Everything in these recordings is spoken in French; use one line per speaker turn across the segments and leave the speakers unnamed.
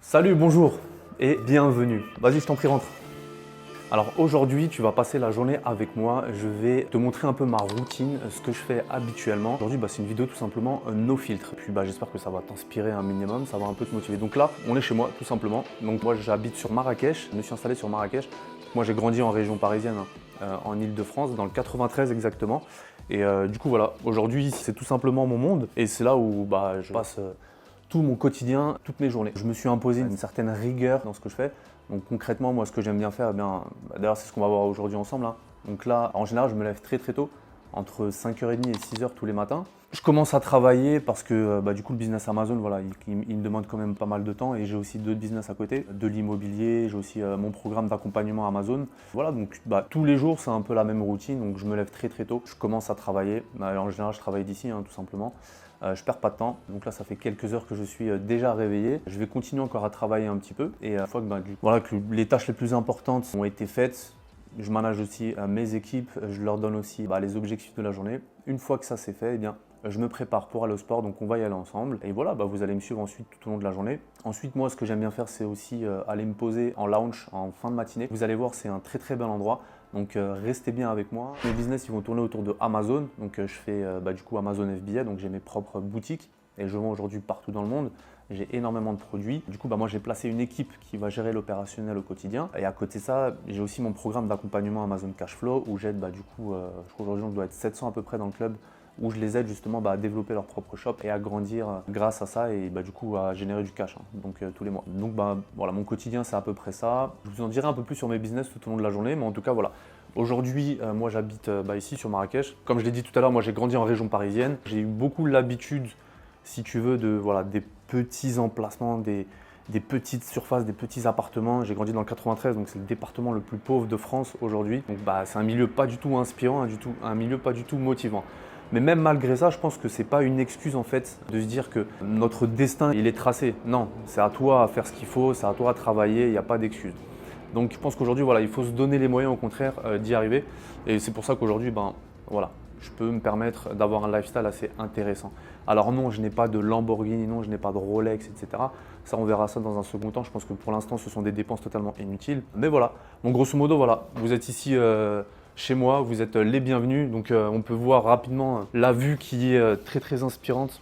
Salut, bonjour et bienvenue. Vas-y, je t'en prie, rentre. Alors aujourd'hui, tu vas passer la journée avec moi. Je vais te montrer un peu ma routine, ce que je fais habituellement. Aujourd'hui, c'est une vidéo tout simplement no filtre. Puis j'espère que ça va t'inspirer un minimum, ça va un peu te motiver. Donc là, on est chez moi tout simplement. Donc moi, j'habite sur Marrakech. Je me suis installé sur Marrakech. Moi, j'ai grandi en région parisienne, en Île-de-France, dans le 93 exactement. Et du coup, voilà, aujourd'hui, c'est tout simplement mon monde. Et c'est là où je passe tout mon quotidien, toutes mes journées. Je me suis imposé une certaine rigueur dans ce que je fais. Donc concrètement, moi, ce que j'aime bien faire, d'ailleurs, c'est ce qu'on va voir aujourd'hui ensemble. Donc là, en général, je me lève très très tôt, entre 5h30 et 6h tous les matins. Je commence à travailler parce que du coup, le business Amazon, voilà, il me demande quand même pas mal de temps et j'ai aussi d'autres business à côté, de l'immobilier, j'ai aussi mon programme d'accompagnement Amazon. Voilà, donc tous les jours, c'est un peu la même routine. Donc je me lève très très tôt, je commence à travailler. En général, je travaille d'ici, tout simplement. Je perds pas de temps, donc là ça fait quelques heures que je suis déjà réveillé. Je vais continuer encore à travailler un petit peu et une fois que les tâches les plus importantes ont été faites, je manage aussi mes équipes, je leur donne aussi les objectifs de la journée. Une fois que ça c'est fait, je me prépare pour aller au sport, donc on va y aller ensemble. Et voilà, vous allez me suivre ensuite tout au long de la journée. Ensuite, moi, ce que j'aime bien faire, c'est aussi aller me poser en lounge en fin de matinée. Vous allez voir, c'est un très très bel endroit. Donc restez bien avec moi. Mes business, ils vont tourner autour de Amazon. Donc je fais du coup Amazon FBA, donc j'ai mes propres boutiques et je vends aujourd'hui partout dans le monde. J'ai énormément de produits. Du coup, moi, j'ai placé une équipe qui va gérer l'opérationnel au quotidien. Et à côté de ça, j'ai aussi mon programme d'accompagnement Amazon Cashflow où j'aide, je crois qu'aujourd'hui, on doit être 700 à peu près dans le club, où je les aide justement à développer leur propre shop et à grandir grâce à ça et du coup à générer du cash, donc tous les mois. Donc voilà, mon quotidien, c'est à peu près ça. Je vous en dirai un peu plus sur mes business tout au long de la journée, mais en tout cas, voilà. Aujourd'hui, moi, j'habite ici sur Marrakech. Comme je l'ai dit tout à l'heure, moi, j'ai grandi en région parisienne. J'ai eu beaucoup l'habitude, si tu veux, des petits emplacements, des petites surfaces, des petits appartements. J'ai grandi dans le 93, donc c'est le département le plus pauvre de France aujourd'hui. Donc c'est un milieu pas du tout inspirant, un milieu pas du tout motivant. Mais même malgré ça, je pense que ce n'est pas une excuse en fait de se dire que notre destin il est tracé. Non, c'est à toi à faire ce qu'il faut, c'est à toi à travailler, il n'y a pas d'excuse. Donc je pense qu'aujourd'hui, il faut se donner les moyens au contraire d'y arriver. Et c'est pour ça qu'aujourd'hui, je peux me permettre d'avoir un lifestyle assez intéressant. Alors non, je n'ai pas de Lamborghini, non, je n'ai pas de Rolex, etc. Ça, on verra ça dans un second temps. Je pense que pour l'instant, ce sont des dépenses totalement inutiles. Mais voilà, donc grosso modo, voilà, vous êtes ici chez moi, vous êtes les bienvenus. Donc on peut voir rapidement la vue qui est très très inspirante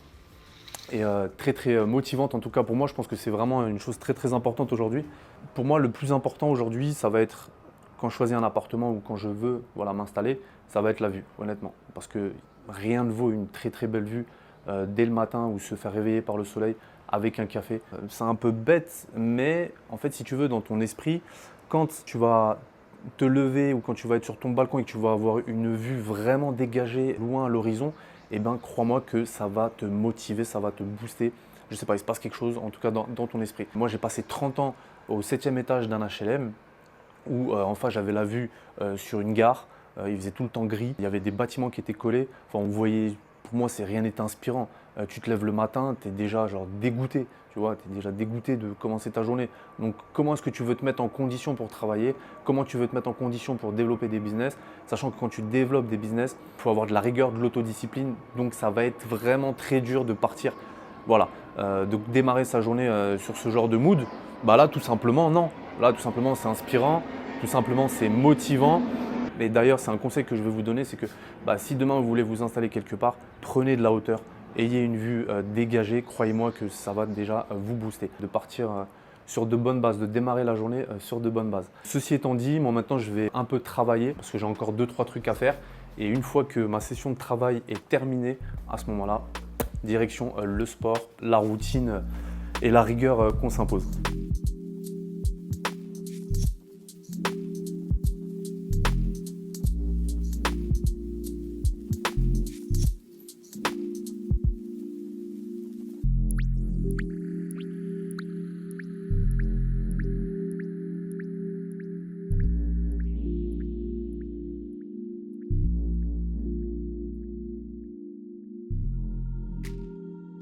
et très très motivante. En tout cas pour moi, je pense que c'est vraiment une chose très très importante aujourd'hui. Pour moi, le plus important aujourd'hui, ça va être quand je choisis un appartement ou quand je veux m'installer, ça va être la vue, honnêtement. Parce que rien ne vaut une très très belle vue dès le matin ou se faire réveiller par le soleil avec un café. C'est un peu bête, mais en fait, si tu veux, dans ton esprit, quand tu vas te lever ou quand tu vas être sur ton balcon et que tu vas avoir une vue vraiment dégagée loin à l'horizon, crois-moi que ça va te motiver, ça va te booster. Je ne sais pas, il se passe quelque chose, en tout cas dans ton esprit. Moi, j'ai passé 30 ans au 7e étage d'un HLM où en face, j'avais la vue sur une gare. Il faisait tout le temps gris. Il y avait des bâtiments qui étaient collés. Enfin, on voyait, pour moi, rien n'était inspirant. Tu te lèves le matin, tu es déjà dégoûté. Tu vois, tu es déjà dégoûté de commencer ta journée. Donc, comment est-ce que tu veux te mettre en condition pour travailler? Comment tu veux te mettre en condition pour développer des business? Sachant que quand tu développes des business, il faut avoir de la rigueur, de l'autodiscipline. Donc, ça va être vraiment très dur de partir, de démarrer sa journée sur ce genre de mood. Là, tout simplement, non. Là, tout simplement, c'est inspirant. Tout simplement, c'est motivant. Et d'ailleurs, c'est un conseil que je vais vous donner, c'est que si demain vous voulez vous installer quelque part, prenez de la hauteur. Ayez une vue dégagée, croyez-moi que ça va déjà vous booster, de partir sur de bonnes bases, de démarrer la journée sur de bonnes bases. Ceci étant dit, moi maintenant je vais un peu travailler parce que j'ai encore 2-3 trucs à faire. Et une fois que ma session de travail est terminée, à ce moment-là, direction le sport, la routine et la rigueur qu'on s'impose.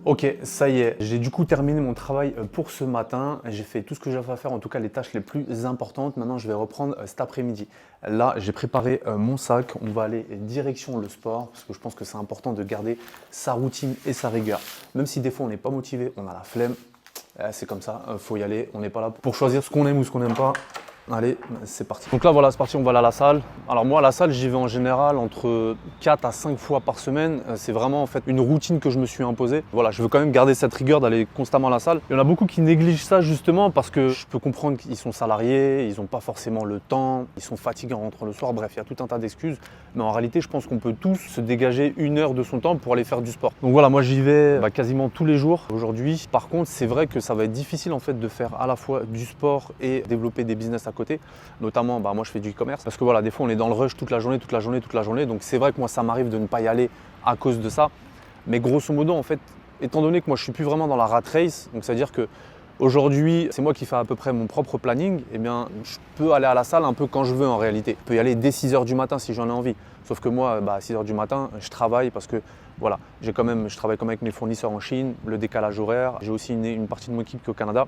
Ok, ça y est, j'ai du coup terminé mon travail pour ce matin. J'ai fait tout ce que j'avais à faire, en tout cas les tâches les plus importantes. Maintenant, je vais reprendre cet après-midi. Là, j'ai préparé mon sac. On va aller direction le sport parce que je pense que c'est important de garder sa routine et sa rigueur. Même si des fois on n'est pas motivé, on a la flemme. C'est comme ça, faut y aller. On n'est pas là pour choisir ce qu'on aime ou ce qu'on n'aime pas. Allez, c'est parti. Donc là, voilà, c'est parti, on va aller à la salle. Alors moi, à la salle, j'y vais en général entre 4 à 5 fois par semaine. C'est vraiment en fait une routine que je me suis imposée. Voilà, je veux quand même garder cette rigueur d'aller constamment à la salle. Il y en a beaucoup qui négligent ça justement parce que je peux comprendre qu'ils sont salariés, ils n'ont pas forcément le temps, ils sont fatigués en rentrant le soir. Bref, il y a tout un tas d'excuses. Mais en réalité, je pense qu'on peut tous se dégager 1 heure de son temps pour aller faire du sport. Donc voilà, moi j'y vais quasiment tous les jours aujourd'hui. Par contre, c'est vrai que ça va être difficile en fait de faire à la fois du sport et développer des business à côté. Notamment, moi je fais du e-commerce parce que voilà, des fois on est dans le rush toute la journée. Donc c'est vrai que moi ça m'arrive de ne pas y aller à cause de ça. Mais grosso modo, en fait, étant donné que moi je suis plus vraiment dans la rat race, donc c'est-à-dire que aujourd'hui, c'est moi qui fais à peu près mon propre planning, eh bien, je peux aller à la salle un peu quand je veux en réalité. Je peux y aller dès 6 h du matin si j'en ai envie. Sauf que moi, à 6 h du matin, je travaille parce que voilà, je travaille quand même avec mes fournisseurs en Chine, le décalage horaire. J'ai aussi une partie de mon équipe qui est au Canada.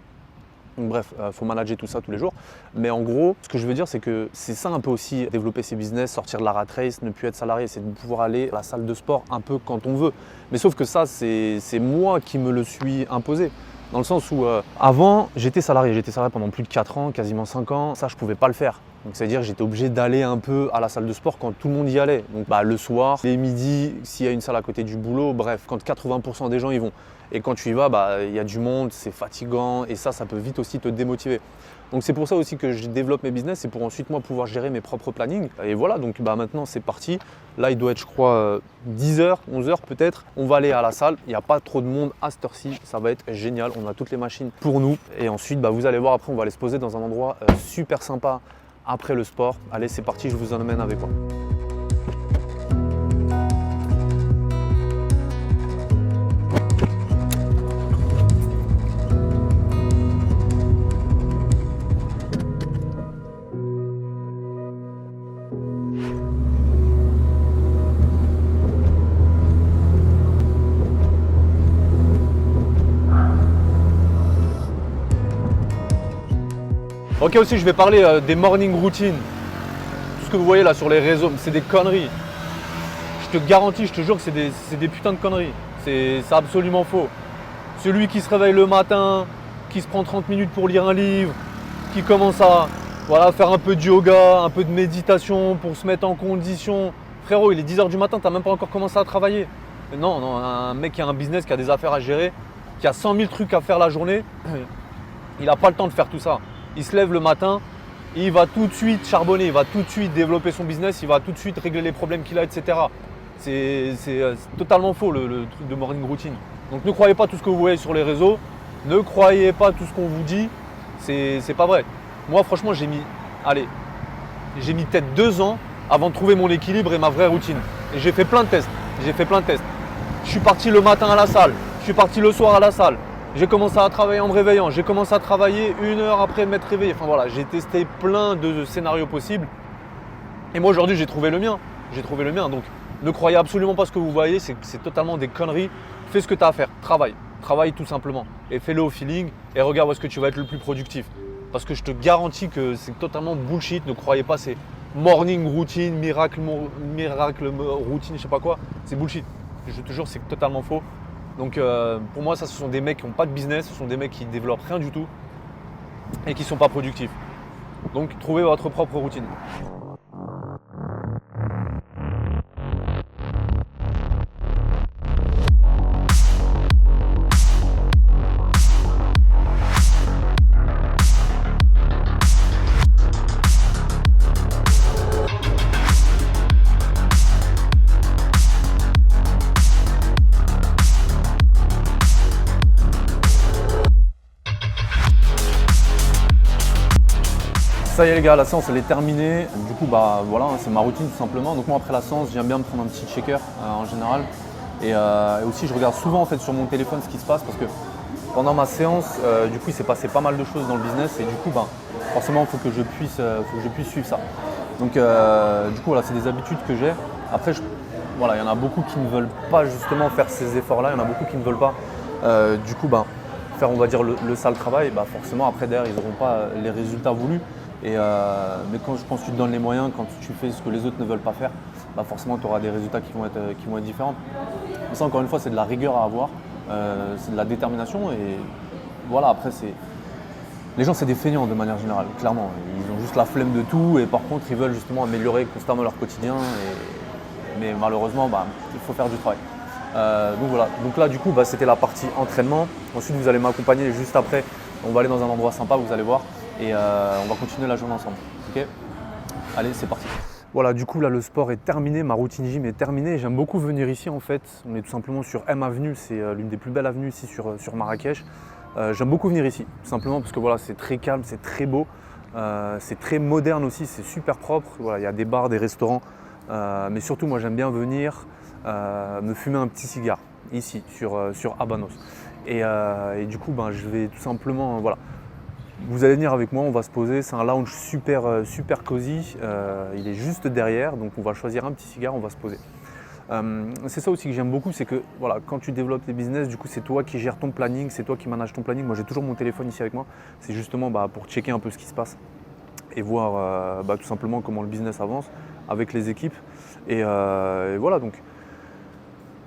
Donc bref, faut manager tout ça tous les jours. Mais en gros, ce que je veux dire, c'est que c'est ça un peu aussi, développer ses business, sortir de la rat race, ne plus être salarié, c'est de pouvoir aller à la salle de sport un peu quand on veut. Mais sauf que ça, c'est moi qui me le suis imposé. Dans le sens où avant, j'étais salarié pendant plus de 4 ans, quasiment 5 ans. Ça, je ne pouvais pas le faire. Donc c'est-à-dire que j'étais obligé d'aller un peu à la salle de sport quand tout le monde y allait. Donc le soir, les midis, s'il y a une salle à côté du boulot, bref, quand 80% des gens y vont. Et quand tu y vas, il y a du monde, c'est fatigant et ça peut vite aussi te démotiver. Donc c'est pour ça aussi que je développe mes business et pour ensuite moi pouvoir gérer mes propres plannings. Et voilà, donc maintenant c'est parti. Là il doit être je crois 10 h, 11 h peut-être. On va aller à la salle, il n'y a pas trop de monde à cette heure-ci, ça va être génial. On a toutes les machines pour nous. Et ensuite vous allez voir, après on va aller se poser dans un endroit super sympa après le sport. Allez c'est parti, je vous emmène avec moi. Ok, aussi je vais parler des morning routines. Tout ce que vous voyez là sur les réseaux, c'est des conneries. Je te garantis, je te jure que c'est des putains de conneries. C'est absolument faux. Celui qui se réveille le matin, qui se prend 30 minutes pour lire un livre, qui commence à faire un peu de yoga, un peu de méditation pour se mettre en condition. Frérot, il est 10 h du matin, tu n'as même pas encore commencé à travailler. Non, un mec qui a un business, qui a des affaires à gérer, qui a 100 000 trucs à faire la journée, il n'a pas le temps de faire tout ça. Il se lève le matin, il va tout de suite charbonner, il va tout de suite développer son business, il va tout de suite régler les problèmes qu'il a, etc. C'est totalement faux le truc de morning routine. Donc ne croyez pas tout ce que vous voyez sur les réseaux, ne croyez pas tout ce qu'on vous dit, c'est pas vrai. Moi franchement j'ai mis peut-être 2 ans avant de trouver mon équilibre et ma vraie routine. Et j'ai fait plein de tests, Je suis parti le matin à la salle, je suis parti le soir à la salle. J'ai commencé à travailler en me réveillant, j'ai commencé à travailler 1 heure après m'être réveillé. Enfin voilà, j'ai testé plein de scénarios possibles. Et moi aujourd'hui j'ai trouvé le mien. Donc ne croyez absolument pas ce que vous voyez, c'est totalement des conneries. Fais ce que tu as à faire, travaille tout simplement. Et fais-le au feeling et regarde où est-ce que tu vas être le plus productif. Parce que je te garantis que c'est totalement bullshit, ne croyez pas ces morning routine, miracle routine, je sais pas quoi. C'est bullshit, je te jure c'est totalement faux. Donc pour moi ça ce sont des mecs qui n'ont pas de business, ce sont des mecs qui ne développent rien du tout et qui ne sont pas productifs. Donc trouvez votre propre routine. Ça y est les gars, la séance elle est terminée. Du coup voilà, c'est ma routine tout simplement. Donc moi après la séance, j'aime bien me prendre un petit shaker en général. Et aussi je regarde souvent en fait sur mon téléphone ce qui se passe parce que pendant ma séance, du coup il s'est passé pas mal de choses dans le business et du coup forcément il faut que je puisse suivre ça. Donc du coup voilà, c'est des habitudes que j'ai. Après il y en a beaucoup qui ne veulent pas justement faire ces efforts-là, il y en a beaucoup qui ne veulent pas du coup faire on va dire le sale travail. Forcément après derrière ils n'auront pas les résultats voulus. Mais quand tu te donnes les moyens, quand tu fais ce que les autres ne veulent pas faire, forcément tu auras des résultats qui vont être différents. Mais ça encore une fois c'est de la rigueur à avoir, c'est de la détermination et voilà, après, les gens, c'est des feignants de manière générale, clairement. Ils ont juste la flemme de tout et par contre, ils veulent justement améliorer constamment leur quotidien. Mais malheureusement, bah, il faut faire du travail. Donc voilà, donc là du coup bah, c'était la partie entraînement. Ensuite vous allez m'accompagner juste après, on va aller dans un endroit sympa, vous allez voir, et on va continuer la journée ensemble. Ok? Allez, c'est parti. Voilà, du coup là le sport est terminé, ma routine gym est terminée. J'aime beaucoup venir ici en fait. On est tout simplement sur M Avenue, c'est l'une des plus belles avenues ici sur Marrakech. J'aime beaucoup venir ici, tout simplement parce que voilà, c'est très calme, c'est très beau, c'est très moderne aussi, c'est super propre. Voilà, il y a des bars, des restaurants, mais surtout moi j'aime bien venir me fumer un petit cigare ici sur Habanos. Et du coup ben, je vais tout simplement, voilà, vous allez venir avec moi, on va se poser, c'est un lounge super cosy, il est juste derrière, donc on va choisir un petit cigare, on va se poser. C'est ça aussi que j'aime beaucoup, c'est que voilà, quand tu développes tes business, du coup c'est toi qui gères ton planning, c'est toi qui manages ton planning. Moi j'ai toujours mon téléphone ici avec moi, c'est justement bah, pour checker un peu ce qui se passe et voir bah, tout simplement comment le business avance avec les équipes. Et voilà, donc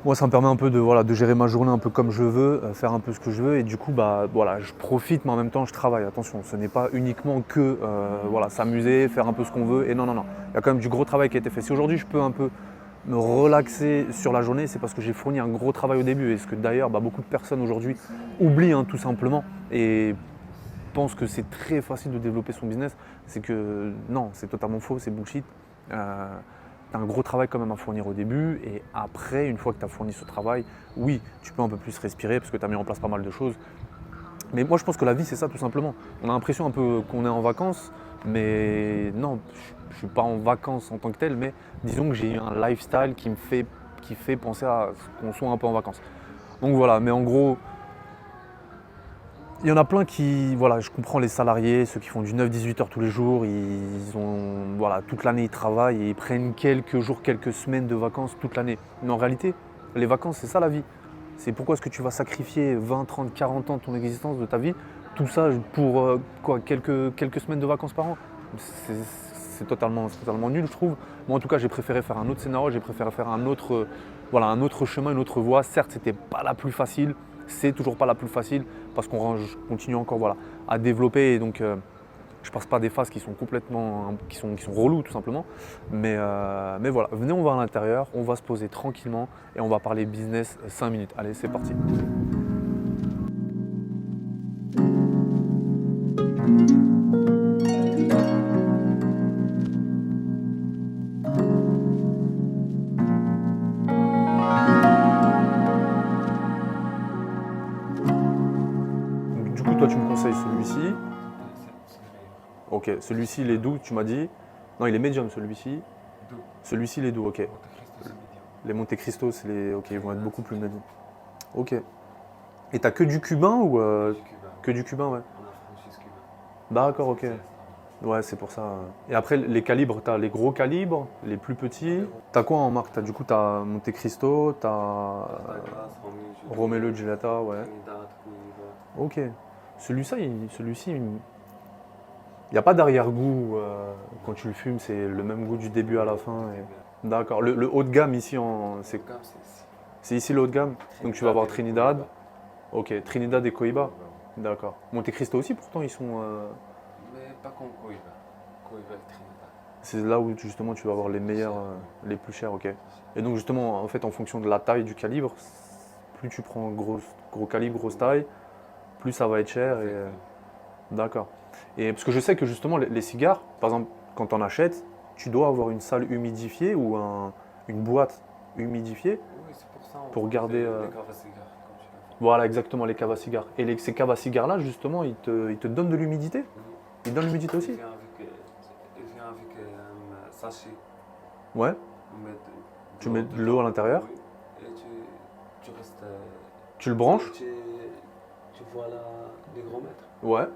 moi ça me permet un peu de, voilà, de gérer ma journée un peu comme je veux, faire un peu ce que je veux, et du coup bah, voilà, je profite mais en même temps je travaille. Attention, ce n'est pas uniquement que voilà, s'amuser, faire un peu ce qu'on veut, et non, il y a quand même du gros travail qui a été fait. Si aujourd'hui je peux un peu me relaxer sur la journée, c'est parce que j'ai fourni un gros travail au début, et ce que d'ailleurs bah, beaucoup de personnes aujourd'hui oublient tout simplement, et pensent que c'est très facile de développer son business. C'est que non, c'est totalement faux, c'est bullshit. Tu as un gros travail quand même à fournir au début, et après, une fois que tu as fourni ce travail, oui, tu peux un peu plus respirer parce que tu as mis en place pas mal de choses. Mais moi je pense que la vie c'est ça tout simplement. On a l'impression un peu qu'on est en vacances, mais non, je ne suis pas en vacances en tant que tel, mais disons que j'ai eu un lifestyle qui fait penser à ce qu'on soit un peu en vacances. Donc voilà, mais en gros, il y en a plein qui, voilà, je comprends les salariés, ceux qui font du 9-18 heures tous les jours, ils ont, voilà, toute l'année ils travaillent et ils prennent quelques jours, quelques semaines de vacances toute l'année. Mais en réalité, les vacances c'est ça la vie. C'est pourquoi est-ce que tu vas sacrifier 20, 30, 40 ans de ton existence, de ta vie, tout ça pour quoi, quelques semaines de vacances par an? C'est totalement nul je trouve. Moi en tout cas j'ai préféré faire un autre scénario, j'ai préféré faire un autre, voilà, un autre chemin, une autre voie. Certes c'était pas la plus facile, c'est toujours pas la plus facile parce qu'on continue encore, voilà, à développer, et donc je passe pas des phases qui sont complètement, qui sont relous tout simplement. Mais voilà, venez, on va à l'intérieur, on va se poser tranquillement et on va parler business 5 minutes. Allez, c'est parti. Donc, du coup, toi, tu me conseilles celui-ci. Ok, celui-ci, il est doux, tu m'as dit. Non, il est médium celui-ci. Celui-ci, il est doux, ok. Les Monte Cristo, c'est les. Ok, ils vont être beaucoup plus médiums. Ok. Et t'as que du cubain ou que du cubain, ouais. D'accord, ok. Ouais, c'est pour ça. Et après, les calibres, t'as les gros calibres, les plus petits. T'as quoi en marque? T'as du coup, t'as Monte Cristo, t'as Romelo Giulietta, ouais. Ok. Celui-ci, il n'y a pas d'arrière-goût quand tu le fumes, c'est le même goût du début à la fin. D'accord. Le haut de gamme ici, c'est ici le haut de gamme. Donc tu vas avoir Trinidad. Ok, Trinidad et Cohiba. D'accord. Monte Cristo aussi, pourtant, ils sont.
Mais pas comme Cohiba. Cohiba et Trinidad.
C'est là où justement tu vas avoir les meilleurs, les plus chers, ok. Et donc justement, en fait, en fonction de la taille du calibre, plus tu prends gros calibre, grosse taille, plus ça va être cher. D'accord. Et parce que je sais que justement les cigares, par exemple, quand tu en achètes, tu dois avoir une salle humidifiée ou une boîte humidifiée
Oui, c'est pour ça
pour
on
garder.
fait les caves à cigares, comme tu l'as fait.
Voilà, exactement, les caves à cigares. Et ces caves à cigares là, justement, ils te donnent de l'humidité? Ils donnent l'humidité aussi?
Il vient avec un sachet.
Ouais.
On met
Tu mets de l'eau à l'intérieur,
oui, et tu restes.
tu le branches.
Tu vois l'hygromètre.
Ouais.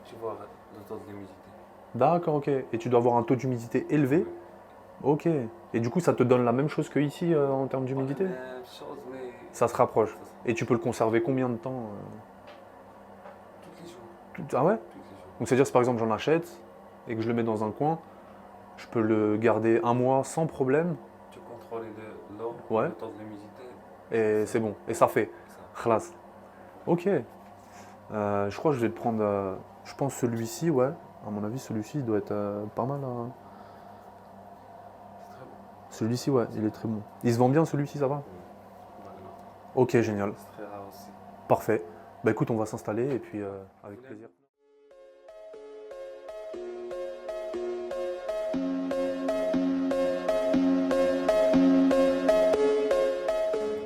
Tu vois le taux d'humidité.
D'accord, ok. Et tu dois avoir un taux d'humidité élevé.
Oui.
Ok. Et du coup, ça te donne la même chose que ici en termes d'humidité?
Pas la même chose, mais
Ça se rapproche.
ça se
Et tu peux le conserver combien de temps
tous les jours.
Ah ouais?
Tous les jours.
Donc c'est-à-dire si par exemple j'en achète et que je le mets dans un coin, je peux le garder un mois sans problème
Tu contrôles l'eau,
Ouais.
le taux d'humidité.
et c'est bon. Et ça fait.
Ça.
Khlas. Ok. Je crois que je vais te prendre, je pense celui-ci, ouais. À mon avis, celui-ci il doit être pas mal, hein.
C'est très bon.
Celui-ci, ouais, il est très bon. Il se vend bien celui-ci, ça va?
Magno.
Ok, génial.
C'est très rare aussi.
Parfait. Bah écoute, on va s'installer et puis avec plaisir.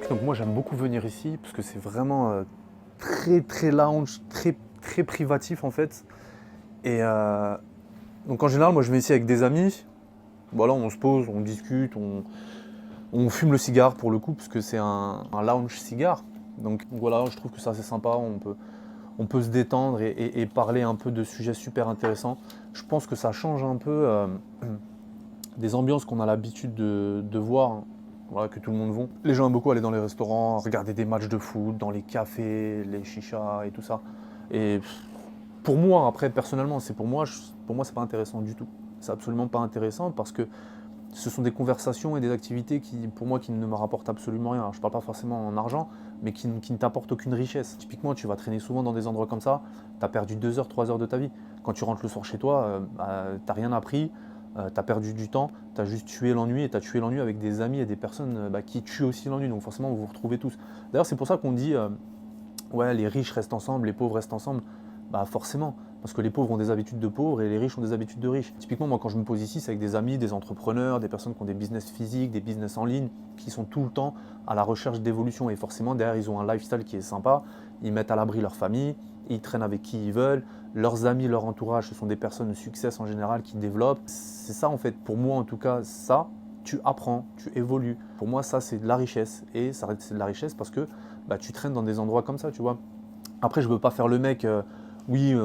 Donc moi j'aime beaucoup venir ici parce que c'est vraiment très très lounge, très très privatif en fait. Et donc en général moi je vais ici avec des amis. Voilà, on se pose, on discute, on fume le cigare pour le coup parce que c'est un lounge cigare. Donc voilà, je trouve que c'est assez sympa. On peut se détendre et parler un peu de sujets super intéressants. Je pense que ça change un peu des ambiances qu'on a l'habitude de voir, hein, voilà, que tout le monde vont. Les gens aiment beaucoup aller dans les restaurants, regarder des matchs de foot, dans les cafés, les chichas et tout ça. Et pour moi, après, personnellement, pour moi, c'est pas intéressant du tout. C'est absolument pas intéressant parce que ce sont des conversations et des activités qui, pour moi, qui ne me rapportent absolument rien. Alors, je ne parle pas forcément en argent, mais qui ne t'apportent aucune richesse. Typiquement, tu vas traîner souvent dans des endroits comme ça, tu as perdu 2 heures, 3 heures de ta vie. Quand tu rentres le soir chez toi, tu n'as rien appris, tu as perdu du temps, tu as juste tué l'ennui et tu as tué l'ennui avec des amis et des personnes qui tuent aussi l'ennui. Donc forcément, vous vous retrouvez tous. D'ailleurs, c'est pour ça qu'on dit, ouais, les riches restent ensemble, les pauvres restent ensemble. Bah forcément, parce que les pauvres ont des habitudes de pauvres et les riches ont des habitudes de riches. Typiquement, moi, quand je me pose ici, c'est avec des amis, des entrepreneurs, des personnes qui ont des business physiques, des business en ligne, qui sont tout le temps à la recherche d'évolution. Et forcément, derrière, ils ont un lifestyle qui est sympa. Ils mettent à l'abri leur famille, ils traînent avec qui ils veulent. Leurs amis, leur entourage, ce sont des personnes de succès en général qui développent. C'est ça, en fait, pour moi, en tout cas, ça, tu apprends, tu évolues. Pour moi, ça, c'est de la richesse. Et ça, c'est de la richesse parce que tu traînes dans des endroits comme ça, tu vois. Après, je ne veux pas faire le mec, oui,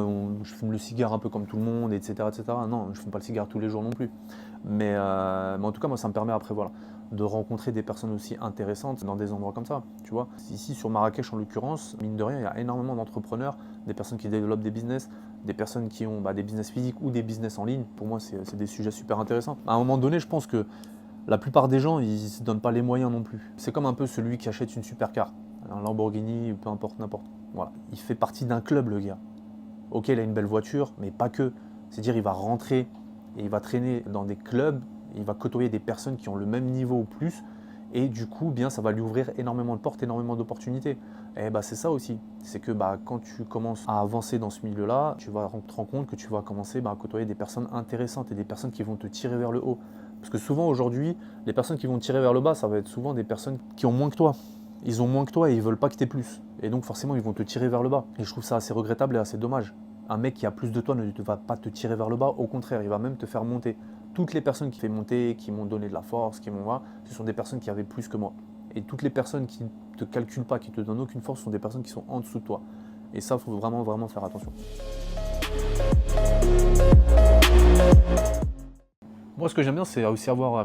je fume le cigare un peu comme tout le monde, etc., etc. Non, je ne fume pas le cigare tous les jours non plus. Mais en tout cas, moi, ça me permet après, voilà, de rencontrer des personnes aussi intéressantes dans des endroits comme ça, tu vois. Ici, sur Marrakech, en l'occurrence, mine de rien, il y a énormément d'entrepreneurs, des personnes qui développent des business, des personnes qui ont des business physiques ou des business en ligne. Pour moi, c'est des sujets super intéressants. À un moment donné, je pense que la plupart des gens, ils ne se donnent pas les moyens non plus. C'est comme un peu celui qui achète une supercar, un Lamborghini, peu importe, n'importe. Voilà. Il fait partie d'un club, le gars. Ok, il a une belle voiture, mais pas que. C'est-à-dire, il va rentrer et il va traîner dans des clubs, il va côtoyer des personnes qui ont le même niveau ou plus, et du coup, bien, ça va lui ouvrir énormément de portes, énormément d'opportunités. Et c'est ça aussi. C'est que quand tu commences à avancer dans ce milieu-là, tu vas te rendre compte que tu vas commencer à côtoyer des personnes intéressantes et des personnes qui vont te tirer vers le haut. Parce que souvent aujourd'hui, les personnes qui vont te tirer vers le bas, ça va être souvent des personnes qui ont moins que toi. Ils ont moins que toi et ils veulent pas que tu aies plus. Et donc forcément, ils vont te tirer vers le bas. Et je trouve ça assez regrettable et assez dommage. Un mec qui a plus de toi ne va pas te tirer vers le bas, au contraire, il va même te faire monter. Toutes les personnes qui m'ont fait monter, qui m'ont donné de la force, ce sont des personnes qui avaient plus que moi. Et toutes les personnes qui ne te calculent pas, qui ne te donnent aucune force, sont des personnes qui sont en dessous de toi. Et ça, il faut vraiment, vraiment faire attention. Moi, ce que j'aime bien, c'est aussi avoir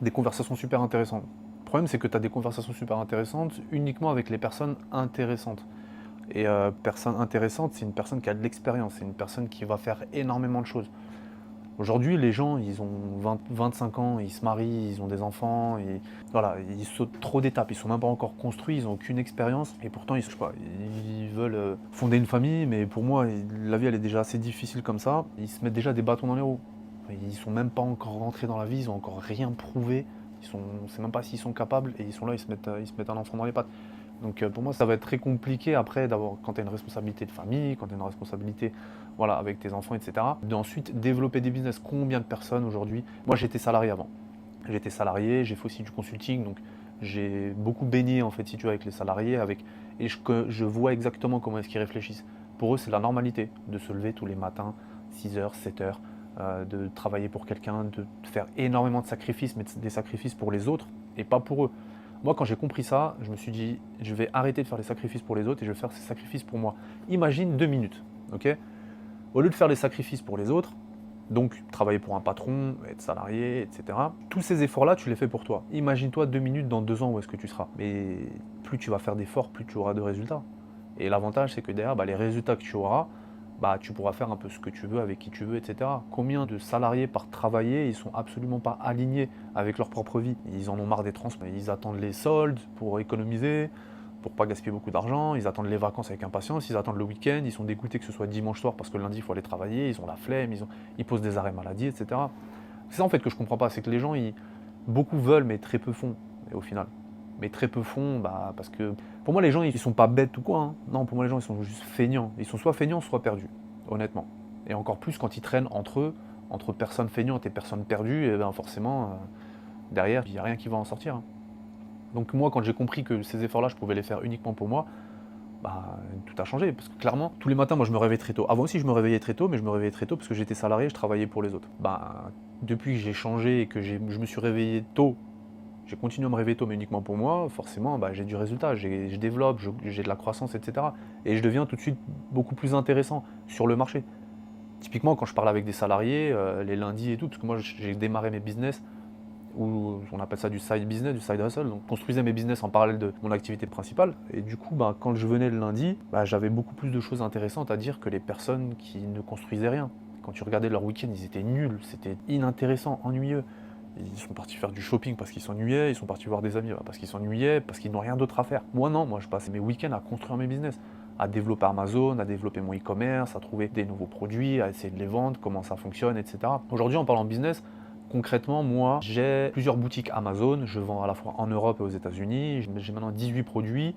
des conversations super intéressantes. Le problème, c'est que tu as des conversations super intéressantes uniquement avec les personnes intéressantes. Et personne intéressante, c'est une personne qui a de l'expérience, c'est une personne qui va faire énormément de choses. Aujourd'hui, les gens, ils ont 25 ans, ils se marient, ils ont des enfants, et voilà, ils sautent trop d'étapes, ils sont même pas encore construits, ils n'ont aucune expérience, et pourtant, ils veulent fonder une famille, mais pour moi, la vie, elle est déjà assez difficile comme ça, ils se mettent déjà des bâtons dans les roues. Ils sont même pas encore rentrés dans la vie, ils ont encore rien prouvé, on ne sait même pas s'ils sont capables, et ils sont là, ils se mettent un enfant dans les pattes. Donc pour moi, ça va être très compliqué après, quand tu as une responsabilité de famille, quand tu as une responsabilité avec tes enfants, etc. D'ensuite développer des business. Combien de personnes aujourd'hui? Moi, j'étais salarié avant. J'étais salarié, j'ai fait aussi du consulting, donc j'ai beaucoup baigné en fait, si tu veux, avec les salariés, et je vois exactement comment est-ce qu'ils réfléchissent. Pour eux, c'est la normalité de se lever tous les matins, 6h, 7h, de travailler pour quelqu'un, de faire énormément de sacrifices, mais des sacrifices pour les autres et pas pour eux. Moi, quand j'ai compris ça, je me suis dit, je vais arrêter de faire les sacrifices pour les autres et je vais faire ces sacrifices pour moi. Imagine 2 minutes, ok? Au lieu de faire les sacrifices pour les autres, donc travailler pour un patron, être salarié, etc. Tous ces efforts-là, tu les fais pour toi. Imagine-toi 2 minutes dans 2 ans où est-ce que tu seras. Mais plus tu vas faire d'efforts, plus tu auras de résultats. Et l'avantage, c'est que derrière, les résultats que tu auras, tu pourras faire un peu ce que tu veux, avec qui tu veux, etc. Combien de salariés par travailler, ils sont absolument pas alignés avec leur propre vie. Ils en ont marre des transports, ils attendent les soldes pour économiser. pour pas gaspiller beaucoup d'argent, ils attendent les vacances avec impatience, ils attendent le week-end, ils sont dégoûtés que ce soit dimanche soir parce que lundi il faut aller travailler, ils ont la flemme, ils posent des arrêts maladie, etc. C'est ça en fait que je comprends pas, c'est que les gens, beaucoup veulent mais très peu font, et au final. Mais très peu font, parce que pour moi les gens ils sont pas bêtes ou quoi, hein. Non, pour moi les gens ils sont juste feignants. Ils sont soit feignants, soit perdus, honnêtement. Et encore plus quand ils traînent entre eux, entre personnes feignantes et personnes perdues, et ben forcément, derrière, il n'y a rien qui va en sortir, hein. Donc moi, quand j'ai compris que ces efforts-là, je pouvais les faire uniquement pour moi, tout a changé. Parce que clairement, tous les matins, moi, je me réveillais très tôt. Avant aussi, je me réveillais très tôt, mais je me réveillais très tôt parce que j'étais salarié, je travaillais pour les autres. Depuis que j'ai changé et que je me suis réveillé tôt, j'ai continué à me réveiller tôt, mais uniquement pour moi, forcément, j'ai du résultat, je développe, j'ai de la croissance, etc. Et je deviens tout de suite beaucoup plus intéressant sur le marché. Typiquement, quand je parle avec des salariés, les lundis et tout, parce que moi, j'ai démarré mes business, ou on appelle ça du side business, du side hustle, donc je construisais mes business en parallèle de mon activité principale. Et du coup, quand je venais le lundi, j'avais beaucoup plus de choses intéressantes à dire que les personnes qui ne construisaient rien. Quand tu regardais leur week-end, ils étaient nuls, c'était inintéressant, ennuyeux. Ils sont partis faire du shopping parce qu'ils s'ennuyaient, ils sont partis voir des amis parce qu'ils s'ennuyaient, parce qu'ils n'ont rien d'autre à faire. Moi non, moi je passais mes week-ends à construire mes business, à développer Amazon, à développer mon e-commerce, à trouver des nouveaux produits, à essayer de les vendre, comment ça fonctionne, etc. Aujourd'hui, en parlant business, concrètement, moi, j'ai plusieurs boutiques Amazon, je vends à la fois en Europe et aux États-Unis. J'ai maintenant 18 produits,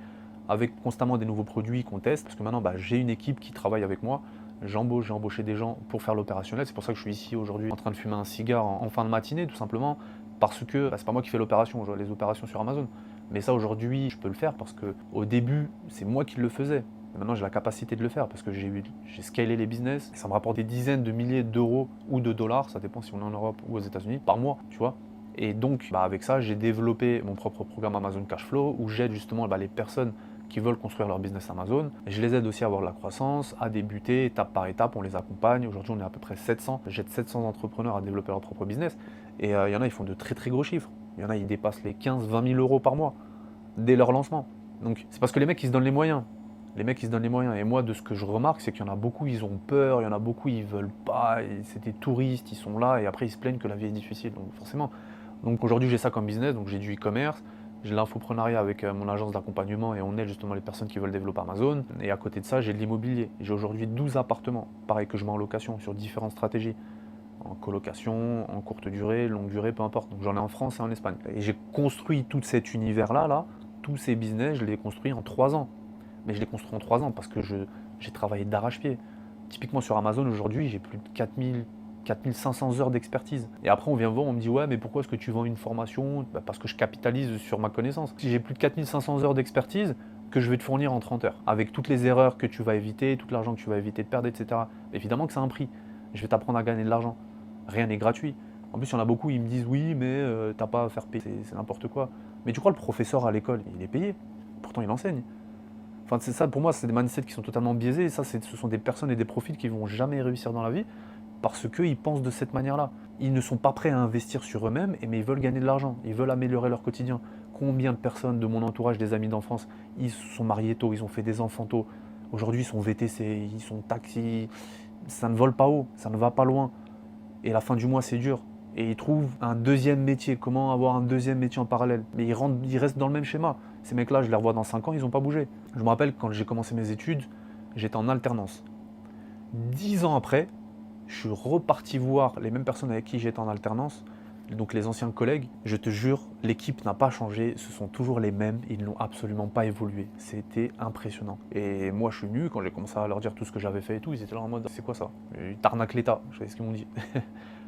avec constamment des nouveaux produits qu'on teste, parce que maintenant, j'ai une équipe qui travaille avec moi. J'ai embauché des gens pour faire l'opérationnel. C'est pour ça que je suis ici aujourd'hui en train de fumer un cigare en fin de matinée, tout simplement, parce que c'est pas moi qui fais l'opération, je vois les opérations sur Amazon. Mais ça, aujourd'hui, je peux le faire parce que au début, c'est moi qui le faisais. Et maintenant, j'ai la capacité de le faire parce que j'ai scalé les business. Et ça me rapporte des dizaines de milliers d'euros ou de dollars, ça dépend si on est en Europe ou aux États-Unis, par mois, tu vois. Et donc, avec ça, j'ai développé mon propre programme Amazon Cashflow où j'aide justement les personnes qui veulent construire leur business Amazon. Je les aide aussi à avoir de la croissance, à débuter étape par étape, on les accompagne. Aujourd'hui, on est à peu près 700. J'aide 700 entrepreneurs à développer leur propre business. Et il y en a, ils font de très très gros chiffres. Il y en a, ils dépassent les 15-20 000 euros par mois dès leur lancement. Donc, c'est parce que les mecs, ils se donnent les moyens. Les mecs, ils se donnent les moyens. Et moi, de ce que je remarque, c'est qu'il y en a beaucoup, ils ont peur. Il y en a beaucoup, ils veulent pas. C'est des touristes, ils sont là. Et après, ils se plaignent que la vie est difficile. Donc, forcément. Donc, aujourd'hui, j'ai ça comme business. Donc, j'ai du e-commerce. J'ai l'infoprenariat avec mon agence d'accompagnement et on aide justement les personnes qui veulent développer Amazon. Et à côté de ça, j'ai de l'immobilier. J'ai aujourd'hui 12 appartements, pareil que je mets en location sur différentes stratégies. En colocation, en courte durée, longue durée, peu importe. Donc j'en ai en France et en Espagne. Et j'ai construit tout cet univers-là, tous ces business, je les ai construits en 3 ans. Mais je les construis en 3 ans parce que j'ai travaillé d'arrache-pied. Typiquement sur Amazon, aujourd'hui, j'ai plus de 4500 heures d'expertise. Et après, on vient voir, on me dit « Ouais, mais pourquoi est-ce que tu vends une formation ?» Parce que je capitalise sur ma connaissance. Si j'ai plus de 4500 heures d'expertise que je vais te fournir en 30 heures, avec toutes les erreurs que tu vas éviter, tout l'argent que tu vas éviter de perdre, etc. Évidemment que c'est un prix. Je vais t'apprendre à gagner de l'argent. Rien n'est gratuit. En plus, il y en a beaucoup, ils me disent « Oui, mais t'as pas à faire payer, c'est n'importe quoi. » Mais tu crois, le professeur à l'école, il est payé. Pourtant, il enseigne. Enfin, c'est ça, pour moi, c'est des mindsets qui sont totalement biaisés. Et ça, ce sont des personnes et des profils qui ne vont jamais réussir dans la vie parce qu'ils pensent de cette manière-là. Ils ne sont pas prêts à investir sur eux-mêmes, mais ils veulent gagner de l'argent, ils veulent améliorer leur quotidien. Combien de personnes de mon entourage, des amis d'enfance, ils se sont mariés tôt, ils ont fait des enfants tôt. Aujourd'hui, ils sont VTC, ils sont taxis. Ça ne vole pas haut, ça ne va pas loin. Et la fin du mois, c'est dur. Et ils trouvent un deuxième métier. Comment avoir un deuxième métier en parallèle? Mais ils restent dans le même schéma. Ces mecs-là, je les revois dans 5 ans, ils n'ont pas bougé. Je me rappelle, quand j'ai commencé mes études, j'étais en alternance. 10 ans après, je suis reparti voir les mêmes personnes avec qui j'étais en alternance, donc les anciens collègues. Je te jure, l'équipe n'a pas changé, ce sont toujours les mêmes, ils n'ont absolument pas évolué. C'était impressionnant. Et moi, je suis venu, quand j'ai commencé à leur dire tout ce que j'avais fait et tout, ils étaient là en mode « C'est quoi ça ?» Ils t'arnaquent l'État, je sais ce qu'ils m'ont dit.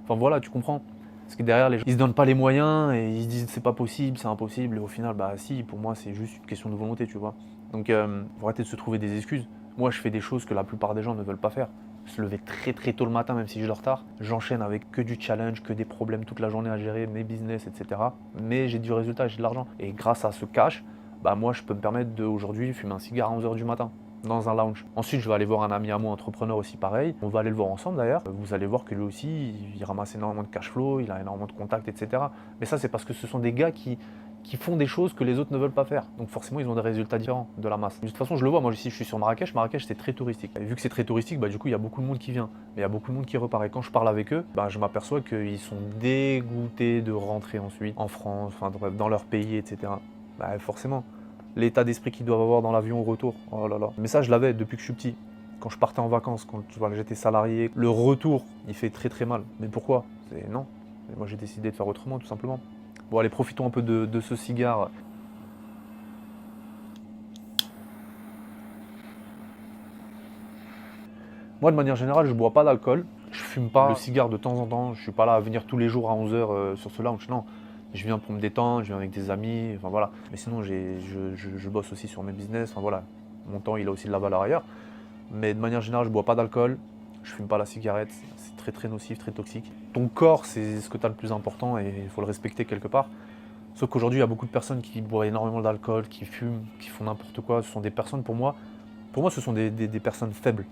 Enfin voilà, tu comprends. Parce que derrière, les gens, ils se donnent pas les moyens et ils se disent c'est pas possible, c'est impossible. Et au final, si, pour moi, c'est juste une question de volonté, tu vois. Donc, faut arrêter de se trouver des excuses. Moi, je fais des choses que la plupart des gens ne veulent pas faire. Se lever très très tôt le matin, même si j'ai le retard. J'enchaîne avec que du challenge, que des problèmes toute la journée à gérer, mes business, etc. Mais j'ai du résultat, j'ai de l'argent. Et grâce à ce cash, moi, je peux me permettre d'aujourd'hui fumer un cigare à 11 h du matin. Dans un lounge. Ensuite, je vais aller voir un ami à moi, entrepreneur aussi pareil. On va aller le voir ensemble d'ailleurs. Vous allez voir que lui aussi, il ramasse énormément de cash flow, il a énormément de contacts, etc. Mais ça, c'est parce que ce sont des gars qui font des choses que les autres ne veulent pas faire. Donc forcément, ils ont des résultats différents de la masse. De toute façon, je le vois, moi ici, je suis sur Marrakech. Marrakech, c'est très touristique. Et vu que c'est très touristique, du coup, il y a beaucoup de monde qui vient. Mais il y a beaucoup de monde qui repart. Et quand je parle avec eux, je m'aperçois qu'ils sont dégoûtés de rentrer ensuite en France, enfin bref, dans leur pays, etc. Forcément. l'état d'esprit qu'ils doivent avoir dans l'avion au retour. Oh là là. Mais ça, je l'avais depuis que je suis petit. Quand je partais en vacances, quand j'étais salarié, le retour, il fait très très mal. Mais pourquoi? Non. Et moi, j'ai décidé de faire autrement, tout simplement. Bon, allez, profitons un peu de ce cigare. Moi, de manière générale, je bois pas d'alcool. Je fume pas le cigare de temps en temps. Je suis pas là à venir tous les jours à 11 h sur ce lounge. Non. Je viens pour me détendre, je viens avec des amis, enfin voilà. Mais sinon, je bosse aussi sur mes business, enfin voilà. Mon temps, il a aussi de la valeur ailleurs. Mais de manière générale, je bois pas d'alcool, je fume pas la cigarette, c'est très très nocif, très toxique. Ton corps, c'est ce que tu as le plus important et il faut le respecter quelque part. Sauf qu'aujourd'hui, il y a beaucoup de personnes qui boivent énormément d'alcool, qui fument, qui font n'importe quoi. Ce sont des personnes, pour moi, ce sont des personnes faibles.